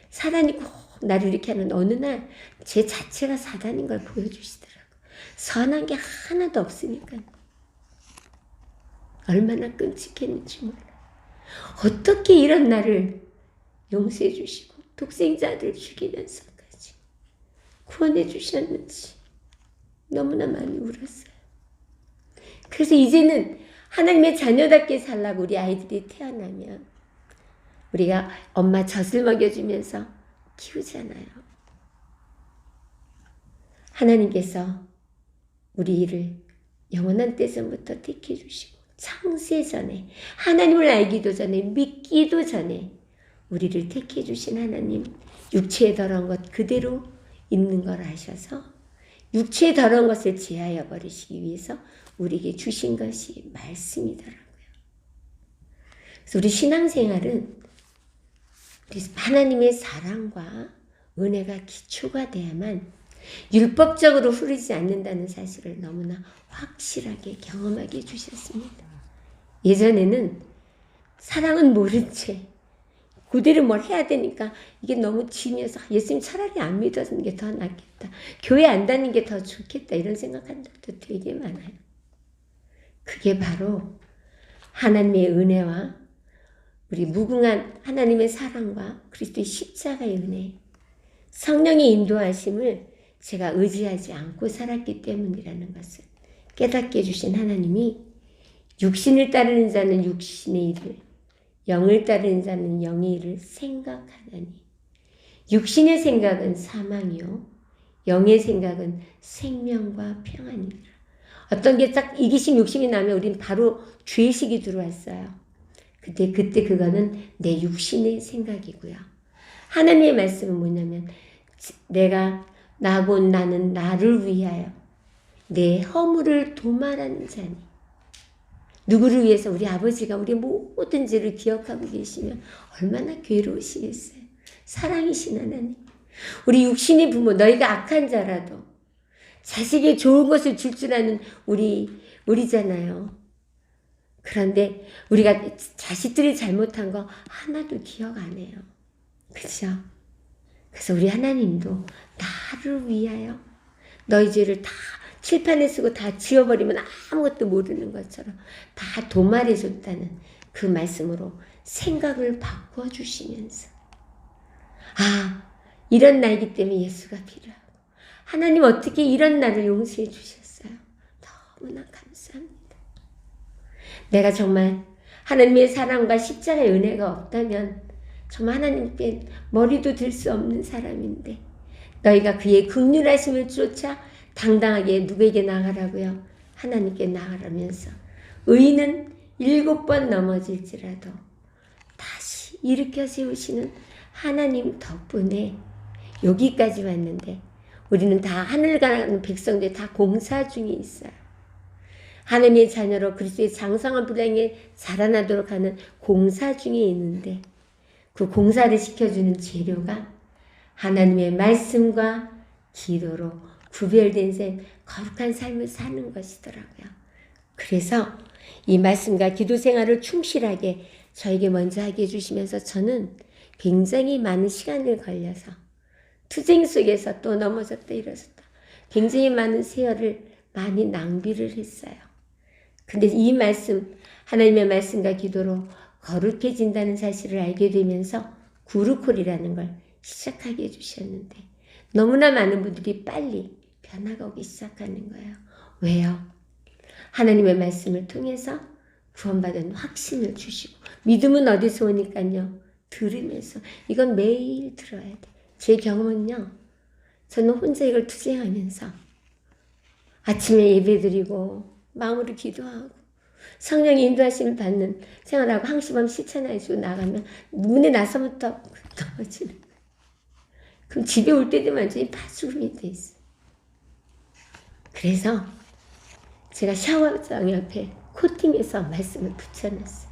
사단이 꼭 나를 이렇게 하는 어느 날 제 자체가 사단인 걸 보여주시더라고요. 선한 게 하나도 없으니까 얼마나 끔찍했는지 몰라요. 어떻게 이런 나를 용서해 주시고 독생자들 죽이면서까지 구원해 주셨는지 너무나 많이 울었어요. 그래서 이제는 하나님의 자녀답게 살라고 우리 아이들이 태어나면 우리가 엄마 젖을 먹여주면서 키우잖아요. 하나님께서 우리를 영원한 때전부터 택해 주시고 창세 전에 하나님을 알기도 전에 믿기도 전에 우리를 택해 주신 하나님 육체의 더러운 것 그대로 있는 걸 아셔서 육체의 더러운 것을 제하여 버리시기 위해서 우리에게 주신 것이 말씀이더라고요. 그래서 우리 신앙생활은 하나님의 사랑과 은혜가 기초가 돼야만 율법적으로 흐르지 않는다는 사실을 너무나 확실하게 경험하게 해주셨습니다. 예전에는 사랑은 모른 채 그대로 뭘 해야 되니까 이게 너무 짐이어서 예수님 차라리 안 믿어주는 게 더 낫겠다. 교회 안 다니는 게 더 좋겠다. 이런 생각한 적도 되게 많아요. 그게 바로 하나님의 은혜와 우리 무궁한 하나님의 사랑과 그리스도의 십자가의 은혜, 성령의 인도하심을 제가 의지하지 않고 살았기 때문이라는 것을 깨닫게 해주신 하나님이 육신을 따르는 자는 육신의 일을, 영을 따르는 자는 영의 일을 생각하나니 육신의 생각은 사망이요 영의 생각은 생명과 평안이니라. 어떤 게 딱 이기심 욕심이 나면 우린 바로 죄의식이 들어왔어요. 그때 그거는 내 육신의 생각이고요. 하나님의 말씀은 뭐냐면 나는 나를 위하여 내 허물을 도말하는 자니. 누구를 위해서? 우리 아버지가 우리 모든 죄를 기억하고 계시면 얼마나 괴로우시겠어요. 사랑이신 하나님. 우리 육신의 부모, 너희가 악한 자라도 자식이 좋은 것을 줄 줄 아는 우리잖아요. 그런데 우리가 자식들이 잘못한 거 하나도 기억 안 해요. 그렇죠? 그래서 우리 하나님도 나를 위하여 너희 죄를 다 칠판에 쓰고 다 지워버리면 아무것도 모르는 것처럼 다 도말해줬다는 그 말씀으로 생각을 바꿔주시면서 이런 나이기 때문에 예수가 필요하고 하나님 어떻게 이런 나를 용서해 주셨어요. 너무나 감사합니다. 내가 정말 하나님의 사랑과 십자가의 은혜가 없다면 정말 하나님께 머리도 들 수 없는 사람인데 너희가 그의 긍휼하심을 쫓아 당당하게 누구에게 나가라고요? 하나님께 나가라면서 의인은 7번 넘어질지라도 다시 일으켜 세우시는 하나님 덕분에 여기까지 왔는데 우리는 다 하늘 가는 백성들 다 공사 중에 있어요. 하나님의 자녀로 그리스도의 장성한 분량에 자라나도록 하는 공사 중에 있는데 그 공사를 시켜주는 재료가 하나님의 말씀과 기도로 구별된 삶, 거룩한 삶을 사는 것이더라고요. 그래서 이 말씀과 기도 생활을 충실하게 저에게 먼저 하게 해주시면서 저는 굉장히 많은 시간을 걸려서 투쟁 속에서 또 넘어졌다 일어섰다 굉장히 많은 세월을 많이 낭비를 했어요. 근데 이 말씀, 하나님의 말씀과 기도로 거룩해진다는 사실을 알게 되면서 구루콜이라는 걸 시작하게 해주셨는데 너무나 많은 분들이 빨리 변화가 오기 시작하는 거예요. 왜요? 하나님의 말씀을 통해서 구원받은 확신을 주시고 믿음은 어디서 오니까요? 들으면서. 이건 매일 들어야 돼. 제 경험은요. 저는 혼자 이걸 투쟁하면서 아침에 예배드리고 마음으로 기도하고 성령의 인도하심을 받는 생활하고 항시범 실천해주고 나가면 문에 나서부터 넘어지는 거예요. 그럼 집에 올 때 되면 완전히 파수름이 돼 있어요. 그래서 제가 샤워장 옆에 코팅해서 말씀을 붙여놨어요.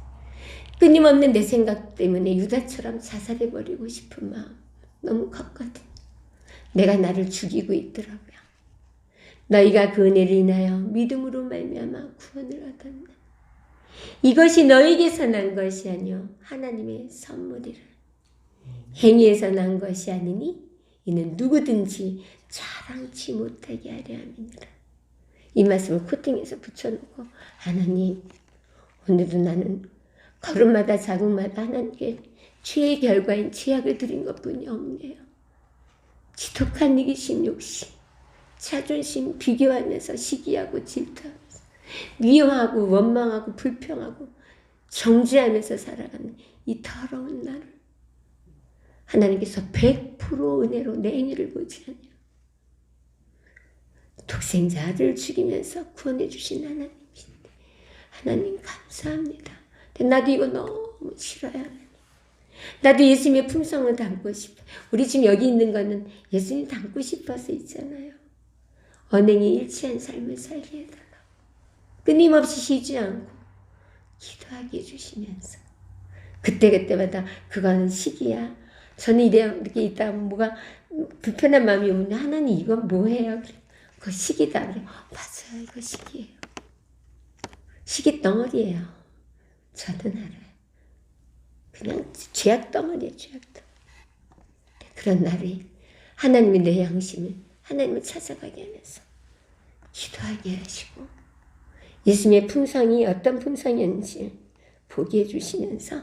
끊임없는 내 생각 때문에 유다처럼 자살해버리고 싶은 마음 너무 컸거든. 내가 나를 죽이고 있더라고요. 너희가 그 은혜를 인하여 믿음으로 말미암아 구원을 얻었나. 이것이 너희에게서 난 것이 아니요 하나님의 선물이라. 행위에서 난 것이 아니니 이는 누구든지 자랑치 못하게 하려 함이니라. 이 말씀을 코팅해서 붙여놓고 하나님 오늘도 나는 걸음마다 자국마다 하나님께 죄의 결과인 죄악을 드린 것뿐이 없네요. 지독한 이기심 욕심 자존심 비교하면서 시기하고 질투하면서 미워하고 원망하고 불평하고 정죄하면서 살아가는 이 더러운 나를 하나님께서 100% 은혜로 내 행위를 보지 아니하고 독생자 아들을 죽이면서 구원해 주신 하나님이신데 하나님 감사합니다. 근데 나도 이거 너무 싫어요. 하나님. 나도 예수님의 품성을 담고 싶어. 우리 지금 여기 있는 거는 예수님 담고 싶어서 있잖아요. 언행이 일치한 삶을 살게 해달라고. 끊임없이 쉬지 않고 기도하게 해주시면서 그때그때마다 그거는 시기야. 저는 이렇게 있다가 뭐가 불편한 마음이 오면 하나님 이건 뭐예요? 그거 시기다. 그래. 맞아요. 이거 시기예요. 시기 덩어리예요. 저는 알아요. 그냥 죄악 덩어리예요. 죄악 덩어리. 그런 날이 하나님이 내 양심을 하나님을 찾아가게 하면서 기도하게 하시고 예수님의 품성이 어떤 품성이었는지 보게 해주시면서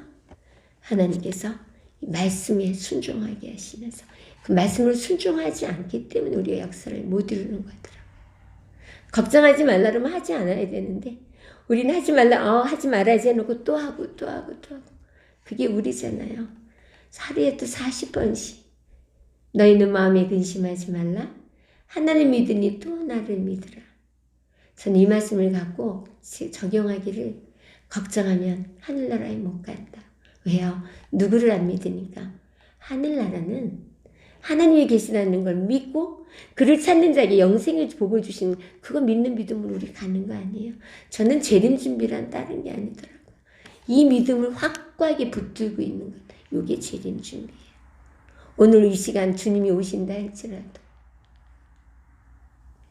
하나님께서 말씀에 순종하게 하시면서 그 말씀을 순종하지 않기 때문에 우리가 역사를 못 이루는 거더라고요. 걱정하지 말라 그러면 하지 않아야 되는데 우리는 하지 말아야지 해놓고 또 하고 그게 우리잖아요. 하루에 또 40번씩 너희는 마음에 근심하지 말라 하나님 믿으니 또 나를 믿으라. 저는 이 말씀을 갖고 적용하기를 걱정하면 하늘나라에 못 간다. 왜요? 누구를 안 믿으니까. 하늘나라는 하나님이 계시다는 걸 믿고 그를 찾는 자에게 영생의 복을 주시는 그거 믿는 믿음으로 우리 가는 거 아니에요. 저는 재림 준비란 다른 게 아니더라고요. 이 믿음을 확고하게 붙들고 있는 것. 이게 재림 준비예요. 오늘 이 시간 주님이 오신다 할지라도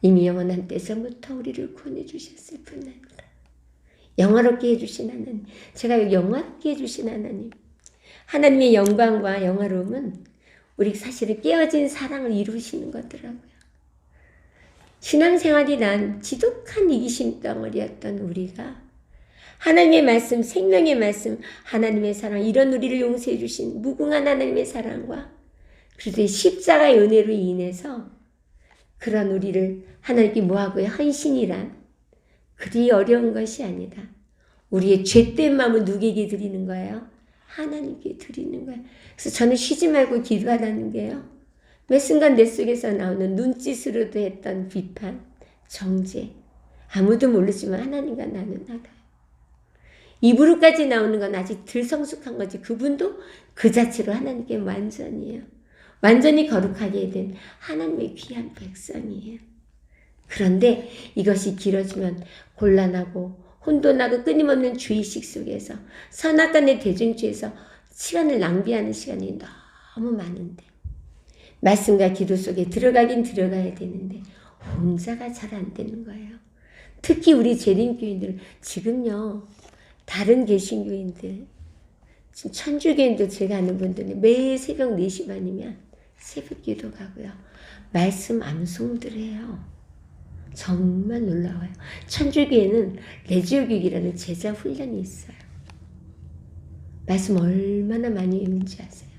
이미 영원한 때서부터 우리를 구원해 주셨을 뿐 아니라 영화롭게 해주신 하나님, 제가 영화롭게 해주신 하나님, 하나님의 영광과 영화로움은 우리 사실은 깨어진 사랑을 이루시는 거더라고요. 신앙생활이란 지독한 이기심 덩어리였던 우리가 하나님의 말씀, 생명의 말씀, 하나님의 사랑, 이런 우리를 용서해 주신 무궁한 하나님의 사랑과 그리스도의 십자가의 은혜로 인해서 그런 우리를 하나님께 뭐하고요? 헌신이란 그리 어려운 것이 아니다. 우리의 죄된 마음을 누구에게 드리는 거예요? 하나님께 드리는 거예요. 그래서 저는 쉬지 말고 기도하라는 게요. 매 순간 내 속에서 나오는 눈짓으로도 했던 비판, 정죄. 아무도 모르지만 하나님과 나는 알아요. 입으로까지 나오는 건 아직 덜 성숙한 거지. 그분도 그 자체로 하나님께 완전이에요. 완전히 거룩하게 된 하나님의 귀한 백성이에요. 그런데 이것이 길어지면 곤란하고 혼돈하고 끊임없는 죄의식 속에서 선악간의 대중주에서 시간을 낭비하는 시간이 너무 많은데 말씀과 기도 속에 들어가긴 들어가야 되는데 혼자가 잘 안 되는 거예요. 특히 우리 재림교인들 지금요 다른 개신교인들 지금 천주교인들 제가 아는 분들은 매일 새벽 4시 반이면 새벽기도 가고요. 말씀 암송들 해요. 정말 놀라워요. 천주교에는 레지오교육이라는 제자 훈련이 있어요. 말씀 얼마나 많이 읽는지 아세요?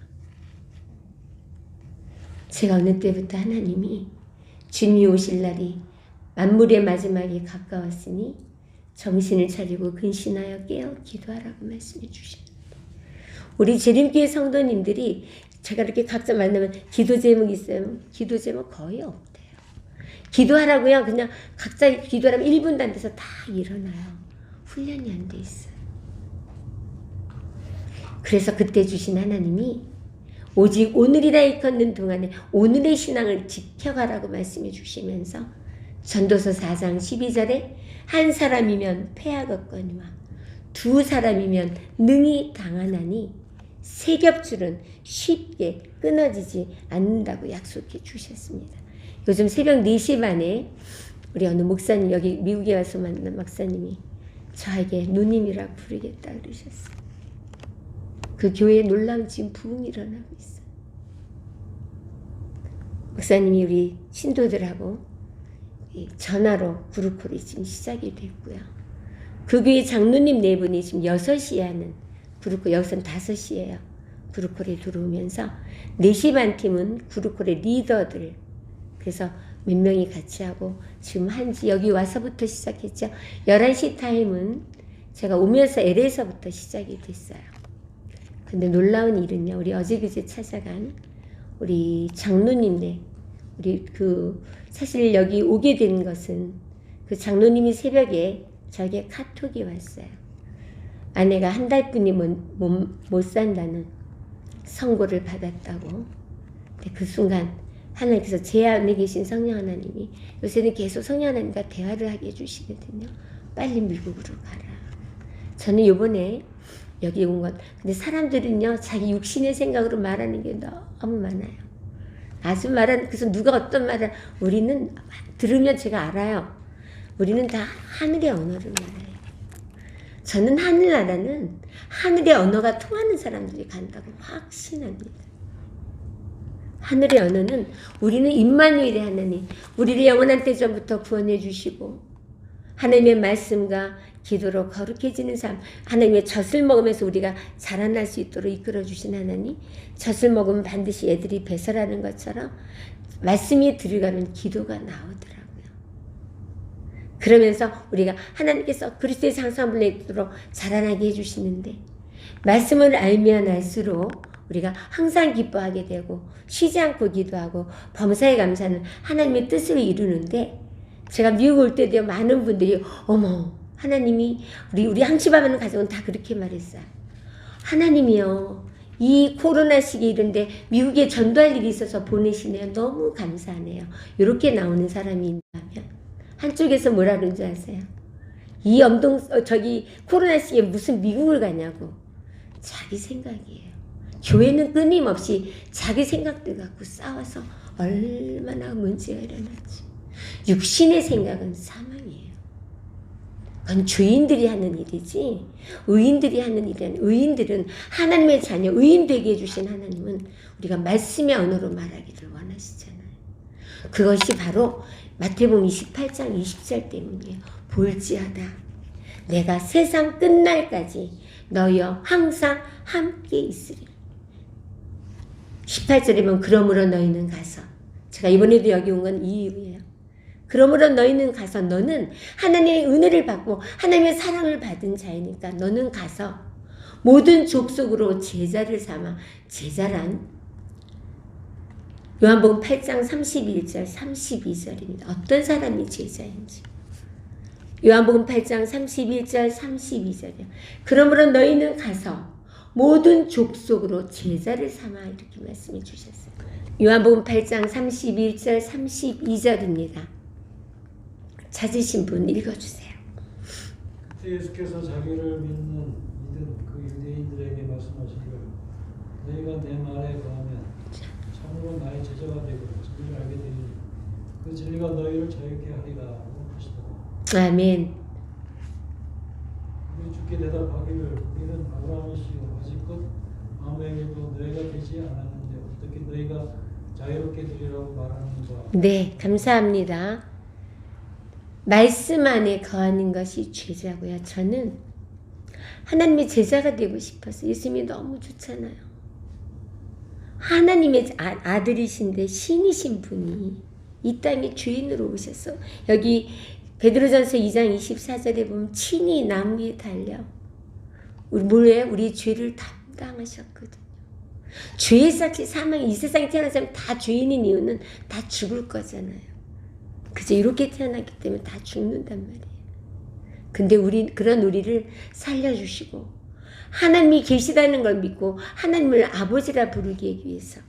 제가 어느 때부터 하나님이 주님이 오실 날이 만물의 마지막이 가까웠으니 정신을 차리고 근신하여 깨어 기도하라고 말씀해 주시는데 우리 재림교회 성도님들이 제가 이렇게 각자 만나면 기도 제목 있어요? 기도 제목 거의 없대요. 기도하라고요. 그냥 각자 기도하라면 1분도 안 돼서 다 일어나요. 훈련이 안 돼 있어요. 그래서 그때 주신 하나님이 오직 오늘이라 일컫는 동안에 오늘의 신앙을 지켜가라고 말씀해 주시면서 전도서 4장 12절에 한 사람이면 패하겠거니와 두 사람이면 능히 당하나니 세 겹줄은 쉽게 끊어지지 않는다고 약속해 주셨습니다. 요즘 새벽 4시 반에 우리 어느 목사님 여기 미국에 와서 만난 목사님이 저에게 누님이라고 부르겠다 그러셨어요. 그 교회에 놀라운 지금 부흥이 일어나고 있어요. 목사님이 우리 신도들하고 전화로 그룹콜이 지금 시작이 됐고요. 그 교회 장로님 4분이 지금 6시에 하는 그룹콜, 여기서는 5시예요. 그룹콜에 들어오면서 4시 반 팀은 그룹콜의 리더들 그래서 몇 명이 같이 하고 지금 한지 여기 와서부터 시작했죠. 11시 타임은 제가 오면서 LA에서부터 시작이 됐어요. 근데 놀라운 일은요. 우리 어제 그제 찾아간 우리 장로님네 우리 사실 여기 오게 된 것은 그 장로님이 새벽에 저에게 카톡이 왔어요. 아내가 한 달뿐이 못 산다는 선고를 받았다고. 근데 그 순간 하나님께서 제 안에 계신 성령 하나님이 요새는 계속 성령 하나님과 대화를 하게 해주시거든요. 빨리 미국으로 가라. 저는 요번에 여기 온 건 근데 사람들은요 자기 육신의 생각으로 말하는 게 너무 많아요. 아주 그래서 누가 어떤 말을 우리는 들으면 제가 알아요. 우리는 다 하늘의 언어를 말해요. 저는 하늘나라는 하늘의 언어가 통하는 사람들이 간다고 확신합니다. 하늘의 언어는 우리는 임마누엘의 하나님, 우리를 영원한 때 전부터 구원해 주시고 하나님의 말씀과 기도로 거룩해지는 삶, 하나님의 젖을 먹으면서 우리가 자라날 수 있도록 이끌어 주신 하나님, 젖을 먹으면 반드시 애들이 배설하는 것처럼 말씀이 들어가면 기도가 나오더라고요. 그러면서 우리가 하나님께서 그리스도의 장성함을 내도록 자라나게 해주시는데 말씀을 알면 알수록 우리가 항상 기뻐하게 되고 쉬지 않고 기도하고 범사에 감사는 하나님의 뜻을 이루는데 제가 미국 올 때도 많은 분들이 어머 하나님이 우리 항시바라는 가족은 다 그렇게 말했어요. 하나님이요 이 코로나 시기에 이런데 미국에 전도할 일이 있어서 보내시네요. 너무 감사하네요. 이렇게 나오는 사람이 있다면 한쪽에서 뭐라 그러는 줄 아세요? 이 저기 코로나 시기에 무슨 미국을 가냐고. 자기 생각이에요. 교회는 끊임없이 자기 생각들 갖고 싸워서 얼마나 문제가 일어나지. 육신의 생각은 사망이에요. 그건 죄인들이 하는 일이지 의인들이 하는 일이 아니에요. 의인들은 하나님의 자녀, 의인 되게 해주신 하나님은 우리가 말씀의 언어로 말하기를 원하시잖아요. 그것이 바로 마태복음 28장 20절 때문이에요. 볼지어다 내가 세상 끝날까지 너희와 항상 함께 있으리. 18절에 보면 그러므로 너희는 가서 제가 이번에도 여기 온 건 이 이유예요. 그러므로 너희는 가서 너는 하나님의 은혜를 받고 하나님의 사랑을 받은 자이니까 너는 가서 모든 족속으로 제자를 삼아 제자란 요한복음 8장 31절 32절입니다. 어떤 사람이 제자인지 요한복음 8장 31절 32절이요. 그러므로 너희는 가서 모든 족속으로 제자를 삼아 이렇게 말씀해 주셨어요. 요한복음 8장 31절 32절입니다. 찾으신 분 읽어주세요. 그때 예수께서 자기를 믿는 그 유대인들에게 말씀하시기를 너희가 내 말에 거하면 참으로 나의 제자가 되고 진리를 알게 되리니 그 진리가 너희를 자유케 하리라 하시더라. 아멘. 우리 주께 대답하기를 우리는 아브라함의 씨요 아직껏 아무에게도 너희가 되지 않았는데 어떻게 너희가 자유롭게 되리라고 말하는가. 네, 감사합니다. 말씀 안에 거하는 것이 제자고요. 저는 하나님의 제자가 되고 싶어서 예수님이 너무 좋잖아요. 하나님의 아들이신데 신이신 분이 이 땅에 주인으로 오셔서 여기 베드로전서 2장 24절에 보면 친히 나무 위에 달려 우리 죄를 담당하셨거든요. 죄의 삭시 사망이 이 세상에 태어난 사람 다 죄인인 이유는 다 죽을 거잖아요. 그저 이렇게 태어났기 때문에 다 죽는단 말이에요. 근데 그런 우리를 살려주시고 하나님이 계시다는 걸 믿고 하나님을 아버지라 부르기 위해서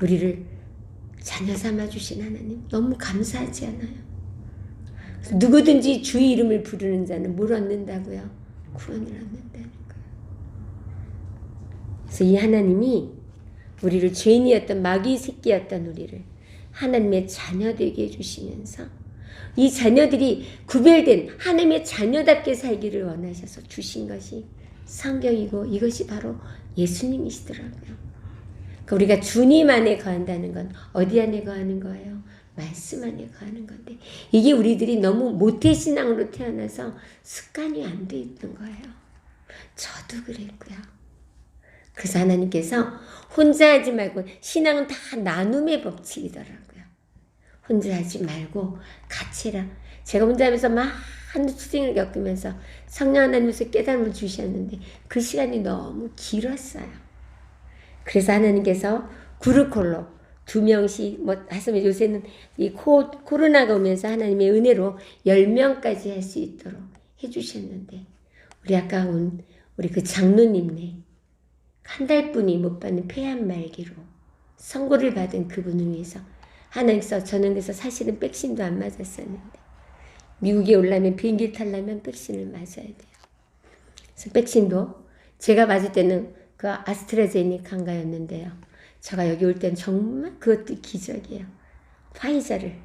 우리를 자녀 삼아주신 하나님 너무 감사하지 않아요? 누구든지 주의 이름을 부르는 자는 뭘 얻는다고요? 구원을 얻는다는 거예요. 그래서 이 하나님이 우리를 죄인이었던 마귀 새끼였던 우리를 하나님의 자녀 되게 해주시면서 이 자녀들이 구별된 하나님의 자녀답게 살기를 원하셔서 주신 것이 성경이고 이것이 바로 예수님이시더라고요. 그러니까 우리가 주님 안에 거한다는 건 어디 안에 거하는 거예요? 말씀 안에 거하는 건데 이게 우리들이 너무 모태신앙으로 태어나서 습관이 안 돼 있는 거예요. 저도 그랬고요. 그래서 하나님께서 혼자 하지 말고 신앙은 다 나눔의 법칙이더라고요. 혼자 하지 말고 같이 해라. 제가 혼자 하면서 많은 투쟁을 겪으면서 성령 하나님께서 깨달음을 주셨는데 그 시간이 너무 길었어요. 그래서 하나님께서 그룹콜로 2명씩 하시면 요새는 이 코로나가 오면서 하나님의 은혜로 10명까지 할 수 있도록 해주셨는데 우리 아까 온 우리 그 장로님네 한 달뿐이 못 받는 폐암 말기로 선고를 받은 그분을 위해서 하나님께서 저는 그래서 사실은 백신도 안 맞았었는데 미국에 올라면 비행기 타려면 백신을 맞아야 돼요. 그래서 백신도 제가 맞을 때는 그 아스트라제네카인가였는데요. 제가 여기 올 때는 정말 그것도 기적이에요. 파이자를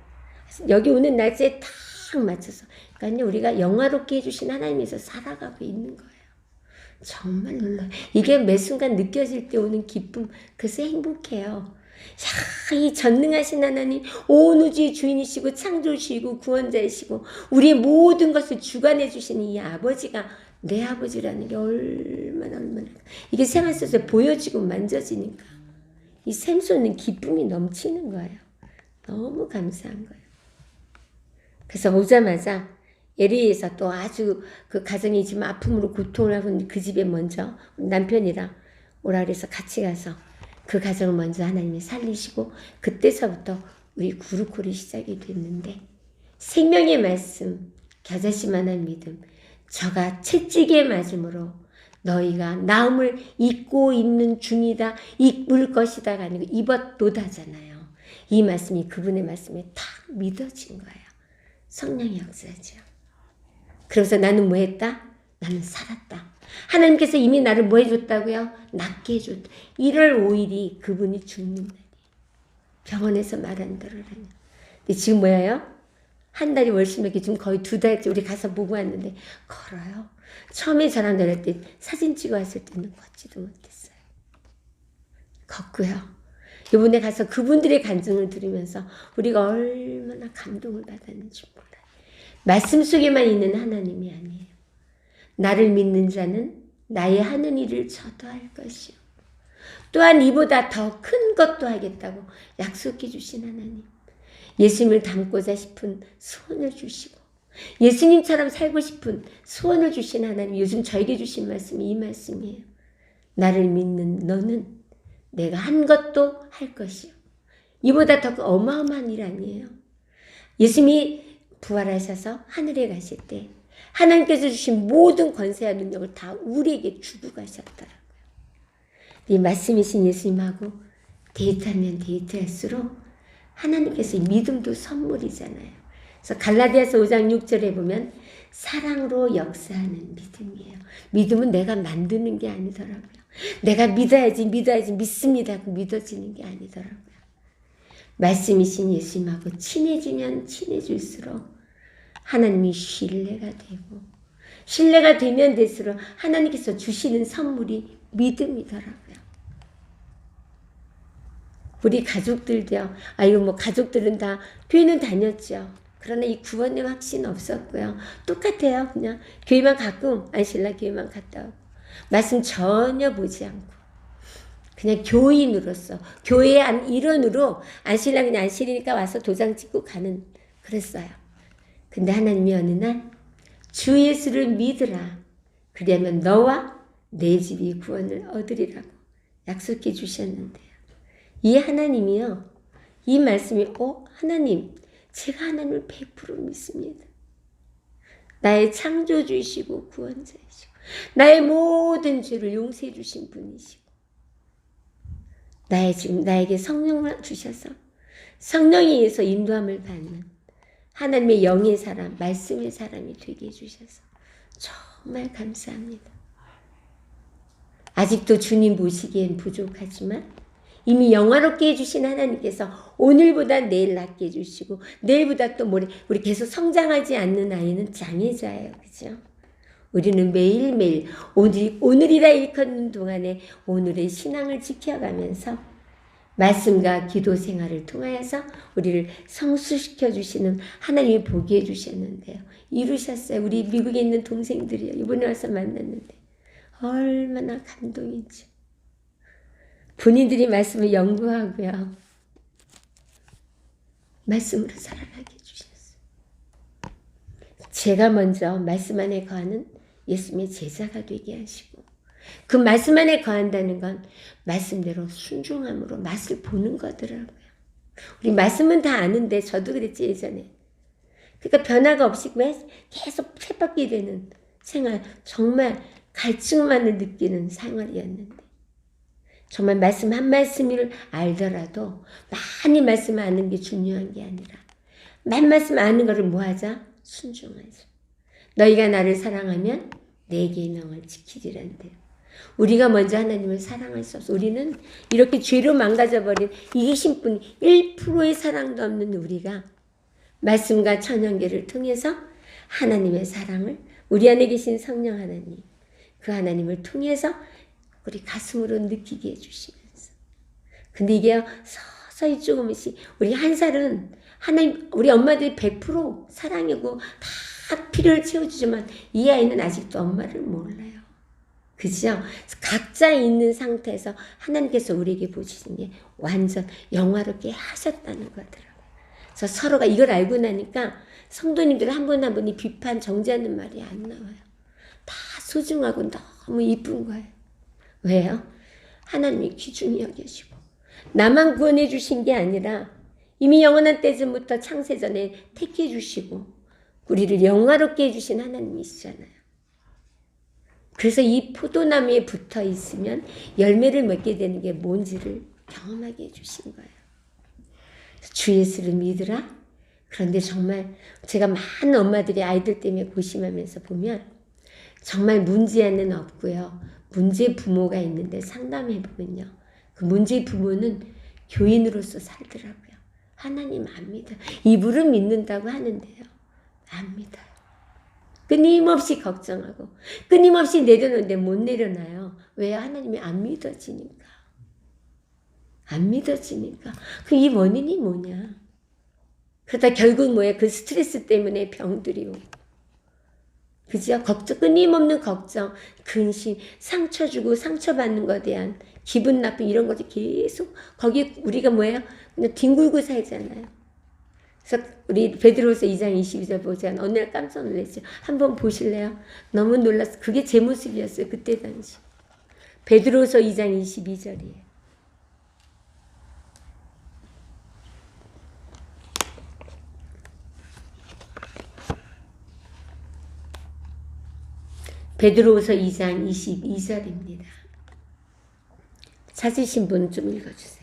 여기 오는 날짜에 딱 맞춰서 그러니까 우리가 영화롭게 해주신 하나님에서 살아가고 있는 거예요. 정말 놀라요. 이게 매 순간 느껴질 때 오는 기쁨, 그래서 행복해요. 야, 이 전능하신 하나님, 온 우주의 주인이시고 창조주이고 구원자이시고 우리의 모든 것을 주관해 주시는 이 아버지가 내 아버지라는 게 얼마나 이게 생활 속에서 보여지고 만져지니까 이 샘솟는 기쁨이 넘치는 거예요. 너무 감사한 거예요. 그래서 오자마자 LA에서 또 아주 그 가정이 지금 아픔으로 고통을 하고 있는 그 집에 먼저 남편이랑 오라 그래서 같이 가서 그 가정을 먼저 하나님이 살리시고 그때서부터 우리 구루콜이 시작이 됐는데 생명의 말씀, 겨자씨만한 믿음, 저가 채찍에 맞음으로 너희가 나음을 입고 있는 중이다, 입을 것이다가 아니고 입었도다잖아요. 이 말씀이 그분의 말씀에 탁 믿어진 거예요. 성령의 역사죠. 그래서 나는 뭐 했다? 나는 살았다. 하나님께서 이미 나를 뭐 해줬다고요? 낫게 해줬다. 1월 5일이 그분이 죽는 날이에요. 병원에서 말한 대로 하냐. 근데 지금 뭐예요? 한 달이 월수맥이 지금 거의 2달째 우리 가서 보고 왔는데 걸어요. 처음에 저랑 내릴 때 사진 찍어 왔을 때는 걷지도 못했어요. 걷고요. 이번에 가서 그분들의 간증을 들으면서 우리가 얼마나 감동을 받았는지 몰라요. 말씀 속에만 있는 하나님이 아니에요. 나를 믿는 자는 나의 하는 일을 저도 할 것이요. 또한 이보다 더 큰 것도 하겠다고 약속해 주신 하나님. 예수님을 닮고자 싶은 소원을 주시고 예수님처럼 살고 싶은 소원을 주신 하나님. 요즘 저에게 주신 말씀이 이 말씀이에요. 나를 믿는 너는 내가 한 것도 할 것이요. 이보다 더 어마어마한 일 아니에요. 예수님이 부활하셔서 하늘에 가실 때 하나님께서 주신 모든 권세와 능력을 다 우리에게 주고 가셨더라고요. 이 말씀이신 예수님하고 데이트하면 데이트할수록 하나님께서 믿음도 선물이잖아요. 그래서 갈라디아서 5장 6절에 보면 사랑으로 역사하는 믿음이에요. 믿음은 내가 만드는 게 아니더라고요. 내가 믿어야지 믿습니다 하고 믿어지는 게 아니더라고요. 말씀이신 예수님하고 친해지면 친해질수록 하나님이 신뢰가 되고 신뢰가 되면 될수록 하나님께서 주시는 선물이 믿음이더라고요. 우리 가족들도요. 이거 뭐 가족들은 다 교회는 다녔죠. 그러나 이 구원의 확신은 없었고요. 똑같아요. 그냥 교회만 가끔 안실라 교회만 갔다 오고 말씀 전혀 보지 않고 그냥 교인으로서 교회의 일원으로 안실라 그냥 안실이니까 와서 도장 찍고 가는 그랬어요. 근데 하나님이 어느 날 주 예수를 믿으라. 그리하면 너와 내 집이 구원을 얻으리라고 약속해 주셨는데요. 이 하나님이요. 이 말씀이 하나님 제가 하나님을 100% 믿습니다. 나의 창조주이시고 구원자이시고 나의 모든 죄를 용서해 주신 분이시고 나에게 성령을 주셔서 성령에 의해서 인도함을 받는 하나님의 영의 사람, 말씀의 사람이 되게 해주셔서 정말 감사합니다. 아직도 주님 모시기엔 부족하지만 이미 영화롭게 해주신 하나님께서 오늘보다 내일 낫게 해주시고 내일보다 또 모레 우리 계속 성장하지 않는 아이는 장애자예요. 그죠? 우리는 매일매일 오늘이라 일컫는 동안에 오늘의 신앙을 지켜가면서 말씀과 기도 생활을 통하여서 우리를 성숙시켜 주시는 하나님이 보게 해주셨는데요. 이루셨어요. 우리 미국에 있는 동생들이요. 이번에 와서 만났는데 얼마나 감동이죠. 본인들이 말씀을 연구하고요. 말씀으로 살아가게 해주셨어요. 제가 먼저 말씀 안에 거하는 예수님의 제자가 되게 하시고 그 말씀 안에 거한다는 건 말씀대로 순종함으로 맛을 보는 거더라고요. 우리 말씀은 다 아는데 저도 그랬지 예전에. 그러니까 변화가 없이 계속 쳇바퀴 되는 생활, 정말 갈증만을 느끼는 생활이었는데 정말 말씀 한 말씀을 알더라도 많이 말씀 아는 게 중요한 게 아니라 말씀 아는 거를 뭐 하자? 순종하자. 너희가 나를 사랑하면 내 계명을 지키리란대요. 우리가 먼저 하나님을 사랑할 수 없어. 우리는 이렇게 죄로 망가져버린 20분 1%의 사랑도 없는 우리가 말씀과 천연계를 통해서 하나님의 사랑을 우리 안에 계신 성령 하나님 그 하나님을 통해서 우리 가슴으로 느끼게 해주시면서 근데 이게 서서히 조금씩 우리 한 살은 하나님 우리 엄마들이 100% 사랑이고 다 필요를 채워주지만 이 아이는 아직도 엄마를 몰라요. 그죠? 각자 있는 상태에서 하나님께서 우리에게 보시는 게 완전 영화롭게 하셨다는 거더라고요. 그래서 서로가 이걸 알고 나니까 성도님들 한 분 한 분이 비판 정죄하는 말이 안 나와요. 다 소중하고 너무 이쁜 거예요. 왜요? 하나님이 귀중히 여기시고 나만 구원해 주신 게 아니라 이미 영원한 때전부터 창세전에 택해 주시고 우리를 영화롭게 해주신 하나님이시잖아요. 그래서 이 포도나무에 붙어 있으면 열매를 맺게 되는 게 뭔지를 경험하게 해주신 거예요. 주 예수를 믿으라. 그런데 정말 제가 많은 엄마들이 아이들 때문에 고심하면서 보면 정말 문제는 없고요. 문제 부모가 있는데 상담해 보면요. 그 문제 부모는 교인으로서 살더라고요. 하나님 안 믿어요. 입으로 믿는다고 하는데요. 안 믿어요. 끊임없이 걱정하고 끊임없이 내려놓는데 못 내려놔요. 왜요? 하나님이 안 믿어지니까. 안 믿어지니까. 그 이 원인이 뭐냐. 그러다 결국 뭐예요? 그 스트레스 때문에 병들이 오고. 그죠? 걱정, 끊임없는 걱정, 근심, 상처 주고 상처받는 것에 대한 기분 나쁜 이런 것이 계속 거기에 우리가 뭐예요? 그냥 뒹굴고 살잖아요. 그래서 우리 베드로서 2장 22절 보자. 어느 날 깜짝 놀랐어요. 한번 보실래요? 너무 놀랐어요. 그게 제 모습이었어요. 그때 당시. 베드로서 2장 22절이에요. 베드로서 2장 22절입니다. 찾으신 분 좀 읽어주세요.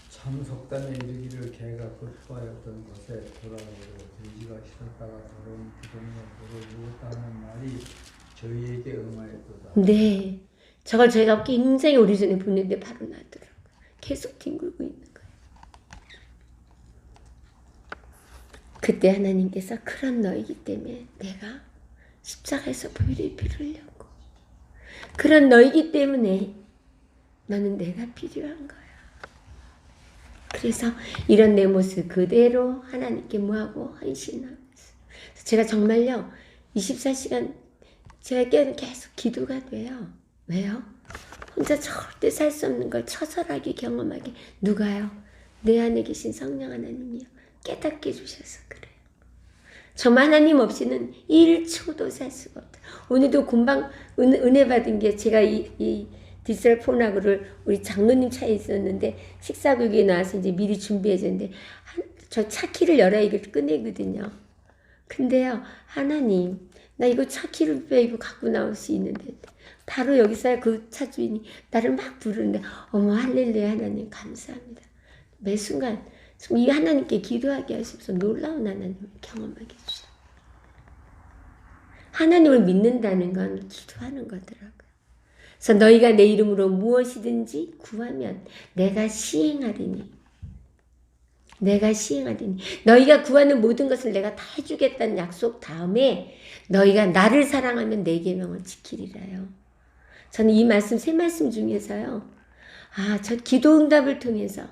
참 속담에 이르기를 개가 거주하였던 곳에 돌아오고 돼지가 씻었다가 더러운 기둥으로 누웠다 하는 말이 저희에게 응하였도다. 네, 저걸 저희가 굉장히 오래전에 보는데 바로 나더라고요. 계속 뒹굴고 있는 거예요. 그때 하나님께서 그런 너이기 때문에 내가 십자가에서 보혈의 피를 흘렸고 그런 너이기 때문에 너는 내가 필요한 거야. 그래서 이런 내 모습 그대로 하나님께 뭐하고 헌신하고 있어요. 제가 정말요 24시간 제가 깨어는 계속 기도가 돼요. 왜요? 혼자 절대 살 수 없는 걸 처절하게 경험하게. 누가요? 내 안에 계신 성령 하나님이요. 깨닫게 해주셔서 그래요. 정말 하나님 없이는 1초도 살 수가 없다. 오늘도 금방 은혜 받은 게 제가 이 디지털 폰하고를 우리 장로님 차에 있었는데 식사국에 나와서 이제 미리 준비해줬는데 저 차키를 열어야 이걸 꺼내거든요. 근데요 하나님 나 이거 차키를 빼고 갖고 나올 수 있는데 바로 여기서 그 차 주인이 나를 막 부르는데 어머 할렐루야 하나님 감사합니다. 매 순간 이 하나님께 기도하게 하셔서 놀라운 하나님을 경험하게 해주셔요. 하나님을 믿는다는 건 기도하는 거더라고요. 그래서 너희가 내 이름으로 무엇이든지 구하면 내가 시행하리니. 내가 시행하리니. 너희가 구하는 모든 것을 내가 다 해주겠다는 약속 다음에 너희가 나를 사랑하면 내 계명을 지키리라요. 저는 이 말씀 세 말씀 중에서요. 저 기도 응답을 통해서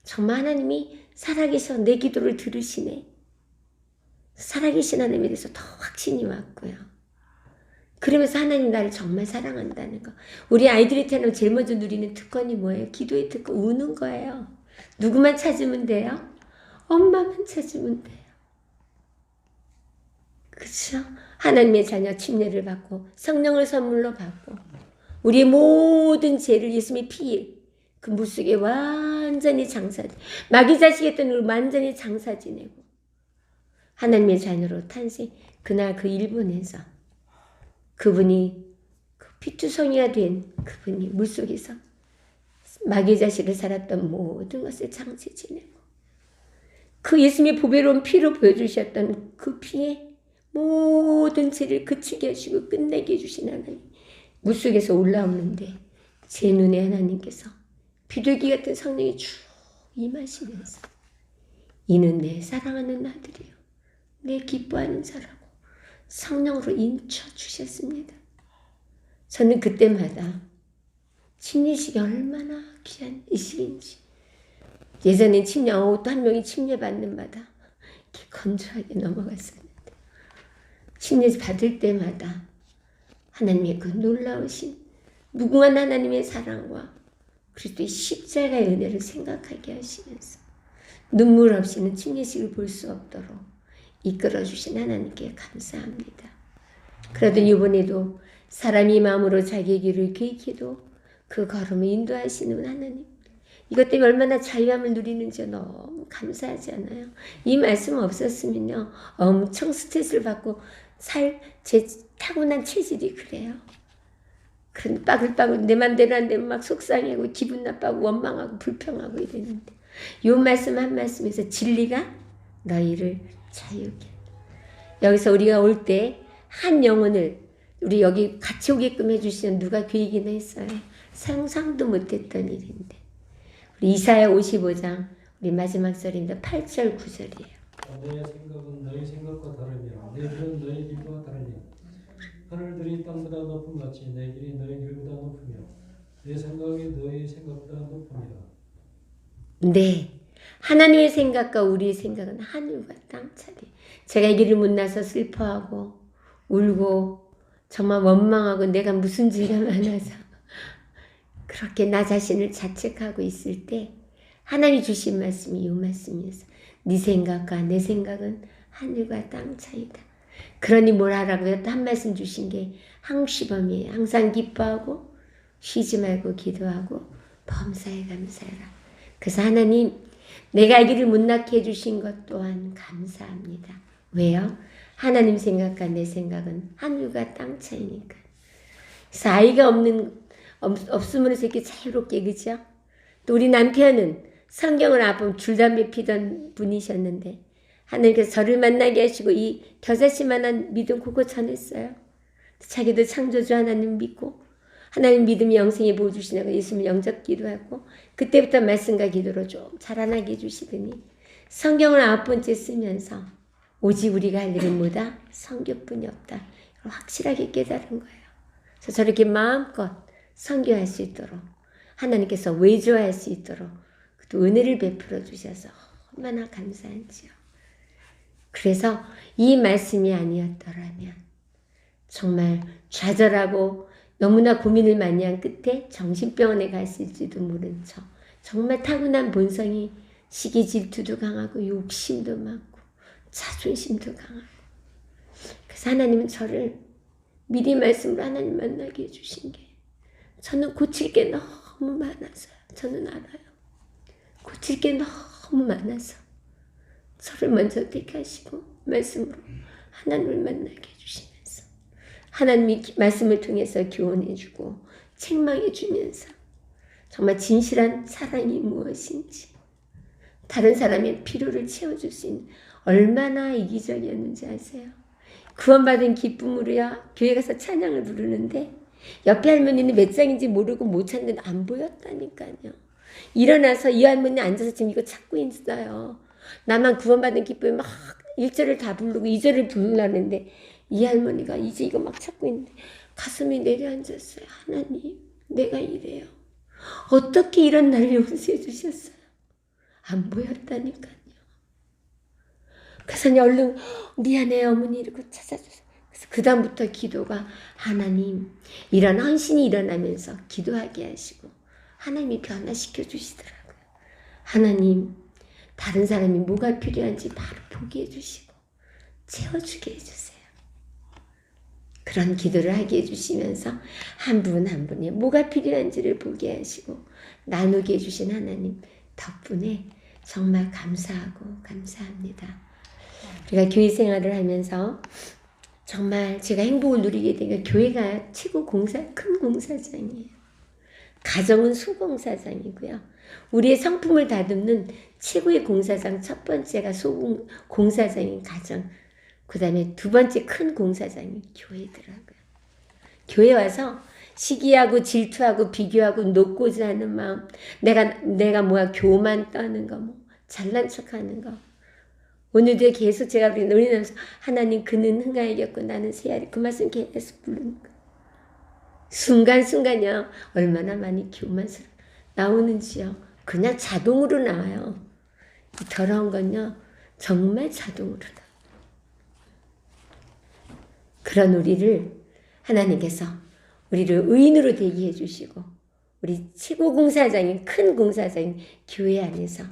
정말 하나님이 살아계셔 내 기도를 들으시네. 살아계신 하나님에 대해서 더 확신이 왔고요. 그러면서 하나님 나를 정말 사랑한다는 거. 우리 아이들한테는 제일 먼저 누리는 특권이 뭐예요? 기도의 특권, 우는 거예요. 누구만 찾으면 돼요? 엄마만 찾으면 돼요. 그렇죠? 하나님의 자녀 침례를 받고 성령을 선물로 받고 우리의 모든 죄를 예수님의 피에 그 물속에 완전히 장사, 마귀 자식했던 걸 완전히 장사 지내고 하나님의 자녀로 탄생. 그날 그 일본에서 그분이 그 피투성이가 된 그분이 물속에서 마귀 자식을 살았던 모든 것을 장사 지내고 그 예수님의 보배로운 피로 보여주셨던 그 피에 모든 죄를 그치게 하시고 끝내게 해주신 하나님 물속에서 올라오는데 제 눈에 하나님께서 비둘기 같은 성령이 쭉 임하시면서 이는 내 사랑하는 아들이요 내 기뻐하는 자라고 성령으로 인쳐주셨습니다. 저는 그때마다 침례식이 얼마나 귀한 일인지 예전엔 침례 또 한 명이 침례받는 마다 이렇게 건조하게 넘어갔었는데 침례 받을 때마다 하나님의 그 놀라우신 무궁한 하나님의 사랑과 그리스도의 십자가의 은혜를 생각하게 하시면서 눈물 없이는 침례식을 볼 수 없도록 이끌어주신 하나님께 감사합니다. 그러던 이번에도 사람이 마음으로 자기 길을 계기도 그 걸음을 인도하시는 하나님. 이것 때문에 얼마나 자유함을 누리는지 너무 감사하지 않아요? 이 말씀 없었으면요. 엄청 스트레스를 받고 제 타고난 체질이 그래요. 그런데 빠글빠글 내 맘대로 안 되면 막 속상해하고 기분 나빠하고 원망하고 불평하고 이랬는데 이 말씀 한 말씀에서 진리가 너희를 자유케. 여기서 우리가 올 때 한 영혼을 우리 여기 같이 오게끔 해주시는 누가 그 얘기나 했어요. 상상도 못했던 일인데. 우리 이사야 55장 우리 마지막 절인데 8절 9절이에요. 내 생각은 너희 생각과 다르며 내 길은 너희 길과 다르니 하늘들이 땅보다 높음 같이 내 길이 너희 길보다 높으며 내 생각이 너희 생각보다 높으니라. 네. 하나님의 생각과 우리의 생각은 하늘과 땅 차이. 제가 이 길을 못 나서 슬퍼하고 울고 정말 원망하고 내가 무슨 죄가 많아서 그렇게 나 자신을 자책하고 있을 때 하나님이 주신 말씀이 이 말씀이었어. 네 생각과 내 생각은 하늘과 땅 차이다. 그러니 뭘 하라고요? 또 한 말씀 주신 게 항시범이에요. 항상 기뻐하고 쉬지 말고 기도하고 범사에 감사해라. 그래서 하나님 내가 아기를 못 낳게 해주신 것 또한 감사합니다. 왜요? 하나님 생각과 내 생각은 하늘과 땅 차이니까. 그래서 아이가 없으면서 이렇게 자유롭게, 그죠? 또 우리 남편은 성경을 앞으로 줄담배 피던 분이셨는데 하나님께서 저를 만나게 하시고 이 겨자씨만한 믿음 그거 전했어요. 자기도 창조주 하나님 믿고 하나님 믿음이 영생에 보여주시냐고 예수님 영접 기도하고 그때부터 말씀과 기도로 좀 자라나게 해주시더니 성경을 9번째 쓰면서 오직 우리가 할 일은 뭐다? 성교뿐이 없다. 확실하게 깨달은 거예요. 그래서 저렇게 마음껏 선교할 수 있도록 하나님께서 외조할 수 있도록 또 은혜를 베풀어 주셔서 얼마나 감사한지요. 그래서 이 말씀이 아니었더라면 정말 좌절하고 너무나 고민을 많이 한 끝에 정신병원에 갔을지도 모른 척 정말 타고난 본성이 시기 질투도 강하고 욕심도 많고 자존심도 강하고 그래서 하나님은 저를 미리 말씀으로 하나님 만나게 해주신 게 저는 고칠 게 너무 많아서요. 저는 알아요. 고칠 게 너무 많아서 저를 먼저 택하시고 말씀으로 하나님을 만나게 해주시면서 하나님이 말씀을 통해서 교훈해주고 책망해주면서 정말 진실한 사랑이 무엇인지 다른 사람의 필요를 채워줄 수 있는 얼마나 이기적이었는지 아세요? 구원받은 기쁨으로야 교회 가서 찬양을 부르는데 옆에 할머니는 몇 장인지 모르고 못 찾는데 안 보였다니까요. 일어나서 이 할머니 앉아서 지금 이거 찾고 있어요. 나만 구원받은 기쁨에 막 1절을 다 부르고 2절을 부르려는데 이 할머니가 이제 이거 막 찾고 있는데 가슴이 내려앉았어요. 하나님 내가 이래요. 어떻게 이런 나를 용서해 주셨어요? 안 보였다니까요. 그래서 얼른 미안해요 어머니 이러고 찾아줘서 그래서 그 다음부터 기도가 하나님 이런 헌신이 일어나면서 기도하게 하시고 하나님이 변화시켜 주시더라고요. 하나님 다른 사람이 뭐가 필요한지 바로 보게 해주시고 채워주게 해주세요. 그런 기도를 하게 해주시면서 한 분 한 분이 뭐가 필요한지를 보게 하시고 나누게 해주신 하나님 덕분에 정말 감사하고 감사합니다. 우리가 교회 생활을 하면서 정말 제가 행복을 누리게 된 게 교회가 최고 큰 공사장이에요. 가정은 소공사장이고요. 우리의 성품을 다듬는 최고의 공사장 첫 번째가 공사장인 가정, 그 다음에 두 번째 큰 공사장이 교회더라고요. 교회 와서 시기하고 질투하고 비교하고 높고자 하는 마음, 내가 뭐야 교만 떠는 거, 뭐 잘난 척하는 거. 오늘도 계속 제가 우리나라에서 하나님 그는 흥하이겼고 나는 새알이 그 말씀 계속 부르는 거. 순간순간요 얼마나 많이 교만스러 나오는지요. 그냥 자동으로 나와요. 이 더러운 건요 정말 자동으로 나와요. 그런 우리를 하나님께서 우리를 의인으로 되게 해주시고 우리 최고 공사장인 큰 공사장인 교회 안에서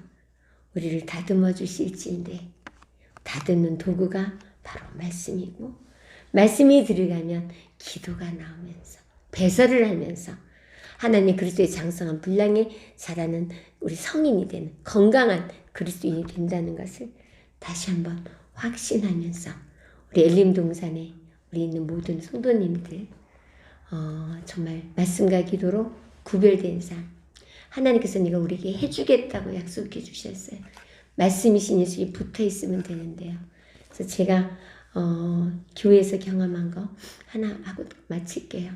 우리를 다듬어 주실지인데 다듬는 도구가 바로 말씀이고 말씀이 들어가면 기도가 나오면서 배설을 하면서 하나님 그리스도의 장성한 분량에 자라는 우리 성인이 되는 건강한 그리스도인이 된다는 것을 다시 한번 확신하면서 우리 엘림 동산에 우리 있는 모든 성도님들 정말 말씀과 기도로 구별된 삶 하나님께서는 이거 우리에게 해주겠다고 약속해 주셨어요. 말씀이신 예수에 붙어 있으면 되는데요. 그래서 제가 교회에서 경험한 거 하나 하고 마칠게요.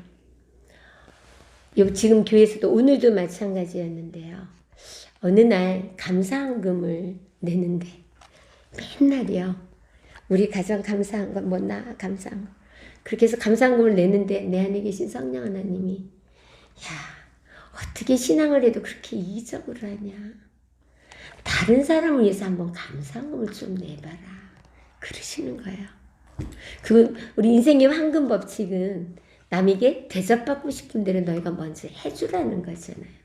지금 교회에서도 오늘도 마찬가지였는데요. 어느 날 감사헌금을 내는데 맨날이요. 우리 가정 감사한 건 뭐나 감사한 거. 그렇게 해서 감사헌금을 내는데 내 안에 계신 성령 하나님이 어떻게 신앙을 해도 그렇게 이기적으로 하냐. 다른 사람을 위해서 한번 감사헌금을 좀 내봐라. 그러시는 거예요. 우리 인생의 황금 법칙은 남에게 대접받고 싶은 대로 너희가 먼저 해주라는 거잖아요.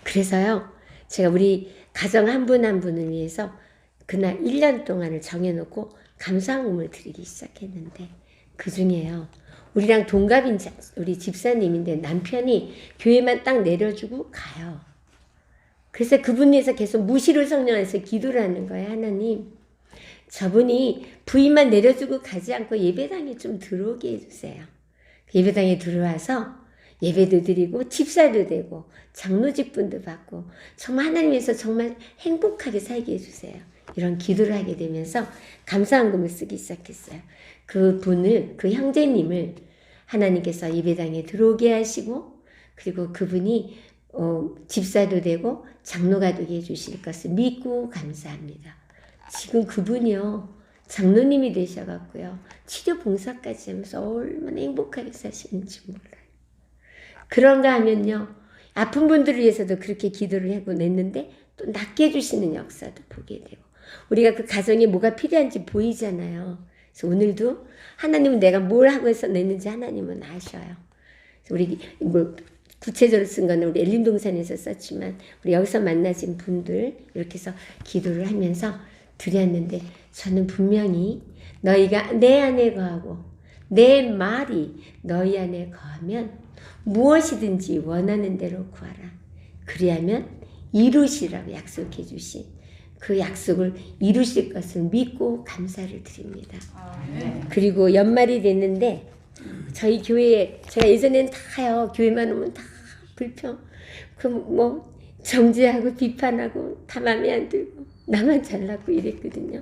그래서요. 제가 우리 가정 한 분 한 분을 위해서 그날 1년 동안을 정해놓고 감사헌금을 드리기 시작했는데 그 중에요. 우리랑 동갑인 우리 집사님인데 남편이 교회만 딱 내려주고 가요. 그래서 그분 위해서 계속 무시로 성령에서 기도를 하는 거예요. 하나님, 저분이 부인만 내려주고 가지 않고 예배당에 좀 들어오게 해주세요. 예배당에 들어와서 예배도 드리고 집사도 되고 장로직분도 받고 정말 하나님께서 정말 행복하게 살게 해주세요. 이런 기도를 하게 되면서 감사헌금을 쓰기 시작했어요. 그 형제님을 하나님께서 예배당에 들어오게 하시고 그리고 그분이 집사도 되고 장로가 되게 해주실 것을 믿고 감사합니다. 지금 그분이요. 장로님이 되셔갖고요. 치료 봉사까지 하면서 얼마나 행복하게 사시는지 몰라요. 그런가 하면요. 아픈 분들을 위해서도 그렇게 기도를 하고 냈는데 또 낫게 해주시는 역사도 보게 되고 우리가 그 가정에 뭐가 필요한지 보이잖아요. 그래서 오늘도 하나님은 내가 뭘 하고 해서 냈는지 하나님은 아셔요. 우리 구체적으로 쓴 거는 우리 엘림동산에서 썼지만 우리 여기서 만나신 분들 이렇게 해서 기도를 하면서 드렸는데 저는 분명히 너희가 내 안에 거하고 내 말이 너희 안에 거하면 무엇이든지 원하는 대로 구하라. 그리하면 이루시라고 약속해 주신 그 약속을 이루실 것을 믿고 감사를 드립니다. 그리고 연말이 됐는데 저희 교회에 제가 예전엔 다요. 교회만 오면 다 불평 정죄하고 비판하고 다 마음에 안 들고 나만 잘나고 이랬거든요.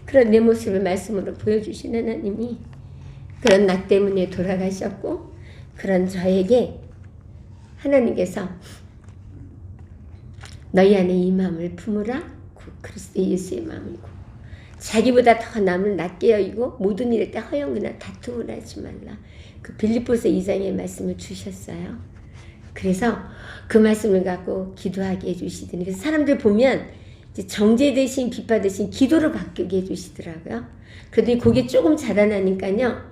그런 내 모습을 말씀으로 보여주신 하나님이 그런 나 때문에 돌아가셨고 그런 저에게 하나님께서 너희 안에 이 마음을 품으라. 그리스도 예수의 마음이고 자기보다 더 남을 낮게 여기고 모든 일에 때 허영이나 다툼을 하지 말라. 그 빌립보서 2장의 말씀을 주셨어요. 그래서 그 말씀을 갖고 기도하게 해주시더니 그래서 사람들 보면 이제 정죄되신 비판되신 기도로 바뀌게 해주시더라고요. 그러더니 그게 조금 자라나니까요.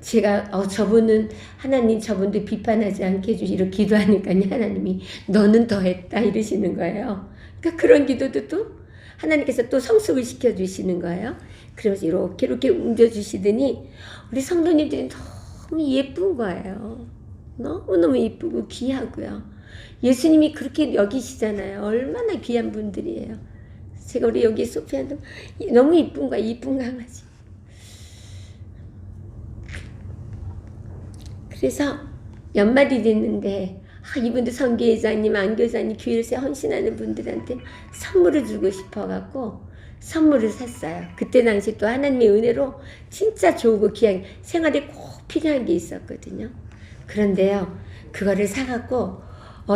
제가 저분은 하나님 저분도 비판하지 않게 해주시 이렇게 기도하니까요. 하나님이 너는 더 했다 이러시는 거예요. 그러니까 그런 기도도 또 하나님께서 또 성숙을 시켜주시는 거예요. 그러면서 이렇게 옮겨주시더니 우리 성도님들이 너무 예쁜 거예요. 너무너무 예쁘고 귀하고요. 예수님이 그렇게 여기시잖아요. 얼마나 귀한 분들이에요. 제가 우리 여기 소피아도 너무 예쁜 거야. 예쁜 강아지. 그래서 연말이 됐는데 이분들 선교회장님, 안교사님, 교회에서 헌신하는 분들한테 선물을 주고 싶어갖고 선물을 샀어요. 그때 당시 또 하나님의 은혜로 진짜 좋고 귀한 생활에 꼭 필요한 게 있었거든요. 그런데요, 그거를 사갖고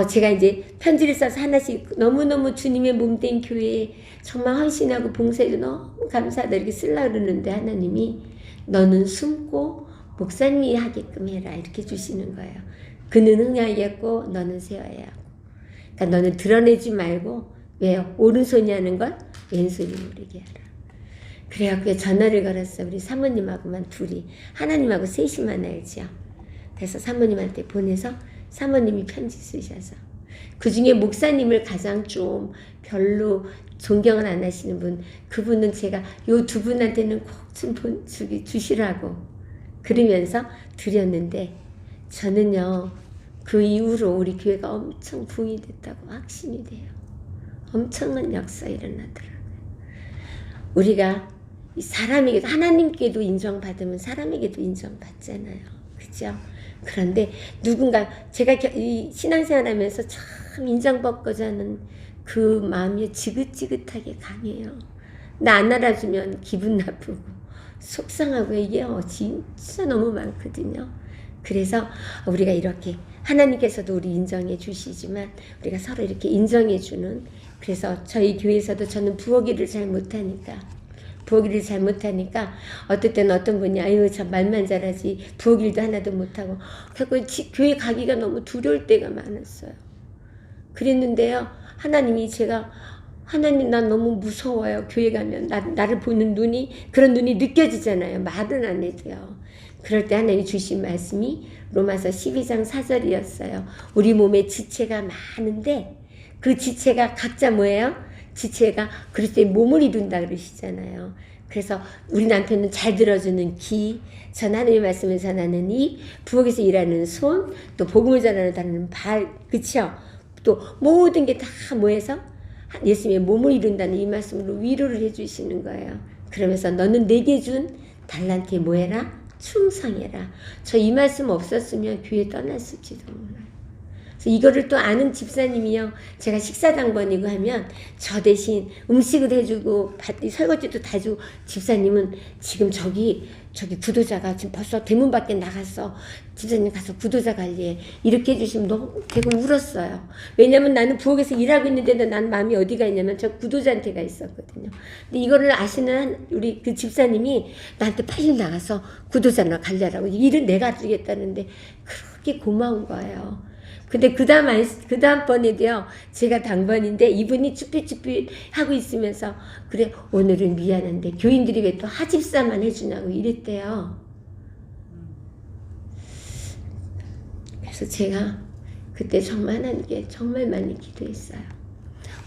제가 이제 편지를 써서 하나씩 너무너무 주님의 몸된 교회에 정말 헌신하고 봉사해도 너무 감사하다 이렇게 쓰려고 그러는데 하나님이 너는 숨고 목사님이 하게끔 해라 이렇게 주시는 거예요. 그는 흥하겠고 너는 세워야 하고. 그러니까 너는 드러내지 말고 왜요? 오른손이 하는 걸 왼손이 모르게 하라. 그래갖고 전화를 걸었어요. 우리 사모님하고만 둘이. 하나님하고 셋이만 알지요. 그래서 사모님한테 보내서 사모님이 편지 쓰셔서 그 중에 목사님을 가장 좀 별로 존경을 안 하시는 분, 그분은 제가 요 두 분한테는 꼭 좀 주시라고 그러면서 드렸는데, 저는요 그 이후로 우리 교회가 엄청 부흥이 됐다고 확신이 돼요. 엄청난 역사 일어나더라고요. 우리가 사람에게도, 하나님께도 인정받으면 사람에게도 인정받잖아요. 그죠? 그런데 누군가, 제가 이 신앙생활하면서 참 인정받고자 하는 그 마음이 지긋지긋하게 강해요. 나 안 알아주면 기분 나쁘고 속상하고, 이게 진짜 너무 많거든요. 그래서 우리가 이렇게 하나님께서도 우리 인정해 주시지만 우리가 서로 이렇게 인정해 주는, 그래서 저희 교회에서도 저는 부엌일을 잘 못하니까 어떨 때는 어떤 분이 아유 참 말만 잘하지 부엌일도 하나도 못하고, 결국 교회 가기가 너무 두려울 때가 많았어요. 그랬는데요, 하나님 난 너무 무서워요. 교회 가면 나를 보는 눈이, 그런 눈이 느껴지잖아요. 말은 안 해도요. 그럴 때 하나님이 주신 말씀이 로마서 12장 4절이었어요. 우리 몸에 지체가 많은데 그 지체가 각자 뭐예요? 지체가 그리스도의 몸을 이룬다 그러시잖아요. 그래서 우리 남편은 잘 들어주는 귀, 전 하나님의 말씀을 전하는 입, 부엌에서 일하는 손, 또 복음을 전하는 발, 그쵸? 또 모든 게 다 뭐해서 예수님의 몸을 이룬다는 이 말씀으로 위로를 해주시는 거예요. 그러면서 너는 내게 준 달란트에 뭐해라? 충성해라. 저 이 말씀 없었으면 교회 떠났을지도 몰라요. 그래서 이거를 또 아는 집사님이요, 제가 식사 당번이고 하면 저 대신 음식을 해주고 설거지도 다 해주고, 집사님은 지금 저기 구도자가 지금 벌써 대문 밖에 나갔어, 집사님 가서 구도자 관리해, 이렇게 해주시면 너무 되게 울었어요. 왜냐면 나는 부엌에서 일하고 있는데도 난 마음이 어디가 있냐면 저 구도자한테 가 있었거든요. 근데 이거를 아시는 우리 그 집사님이 나한테 빨리 나가서 구도자나 관리하라고, 일은 내가 주겠다는데 그렇게 고마운 거예요. 근데 그 다음 번에도요, 제가 당번인데 이분이 쭈삣쭈삣 하고 있으면서, 그래 오늘은 미안한데 교인들이 왜 또 하집사만 해주냐고 이랬대요. 그래서 제가 그때 정말 하나님께 정말 많이 기도했어요.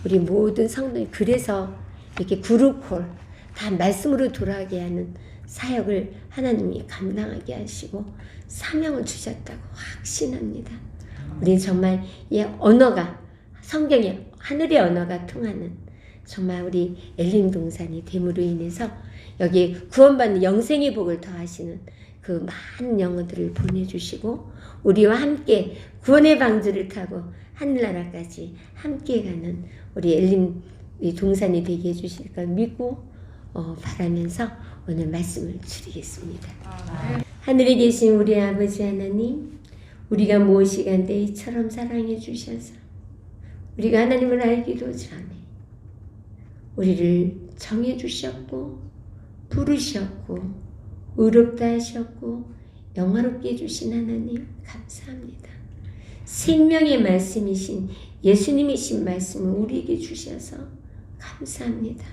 우리 모든 성도님, 그래서 이렇게 그룹콜 다 말씀으로 돌아가게 하는 사역을 하나님이 감당하게 하시고 사명을 주셨다고 확신합니다. 우리는 정말 이 언어가, 성경의 하늘의 언어가 통하는, 정말 우리 엘림 동산이 됨으로 인해서 여기 구원받는 영생의 복을 더하시는 그 많은 영혼들을 보내주시고, 우리와 함께 구원의 방주를 타고 하늘나라까지 함께 가는 우리 엘림 동산이 되게 해주실 걸 믿고 바라면서 오늘 말씀을 드리겠습니다. 하늘에 계신 우리 아버지 하나님, 우리가 무엇이간데 이처럼 사랑해 주셔서 우리가 하나님을 알기도 전에 우리를 정해 주셨고 부르셨고 의롭다 하셨고 영화롭게 해주신 하나님 감사합니다. 생명의 말씀이신 예수님이신 말씀을 우리에게 주셔서 감사합니다.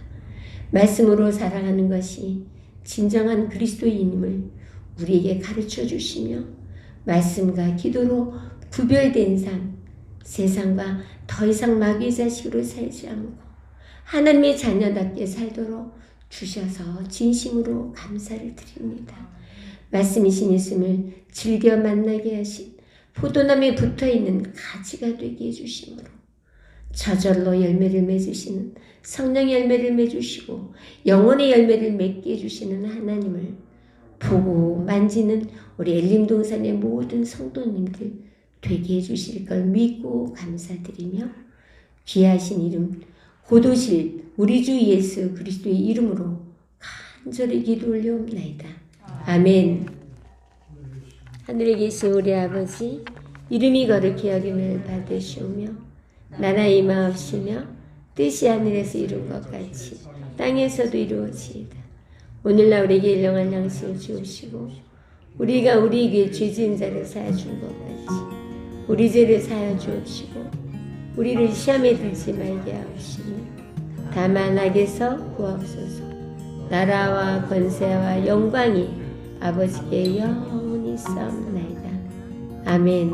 말씀으로 살아가는 것이 진정한 그리스도인임을 우리에게 가르쳐 주시며, 말씀과 기도로 구별된 삶, 세상과 더 이상 마귀의 자식으로 살지 않고 하나님의 자녀답게 살도록 주셔서 진심으로 감사를 드립니다. 말씀이신 예수님을 즐겨 만나게 하신 포도나무에 붙어있는 가지가 되게 해주심으로 저절로 열매를 맺으시는 성령의 열매를 맺으시고 영혼의 열매를 맺게 해주시는 하나님을 보고 만지는 우리 엘림동산의 모든 성도님들 되게 해주실 걸 믿고 감사드리며, 귀하신 이름 곧 오실 우리 주 예수 그리스도의 이름으로 간절히 기도 올려옵나이다. 아멘. 하늘에 계신 우리 아버지, 이름이 거룩히 여김을 받으시오며 나라 임하옵시며 뜻이 하늘에서 이룬 것 같이 땅에서도 이루어지이다. 오늘날 우리에게 일용할 양식을 주옵시고 우리가 우리에게 죄진 자를 사하준 것 같이 우리 죄를 사하여 주옵시고 우리를 시험에 들지 말게 하옵시며 다만 악에서 구하옵소서. 나라와 권세와 영광이 아버지께 영원히 싸움나이다. 아멘.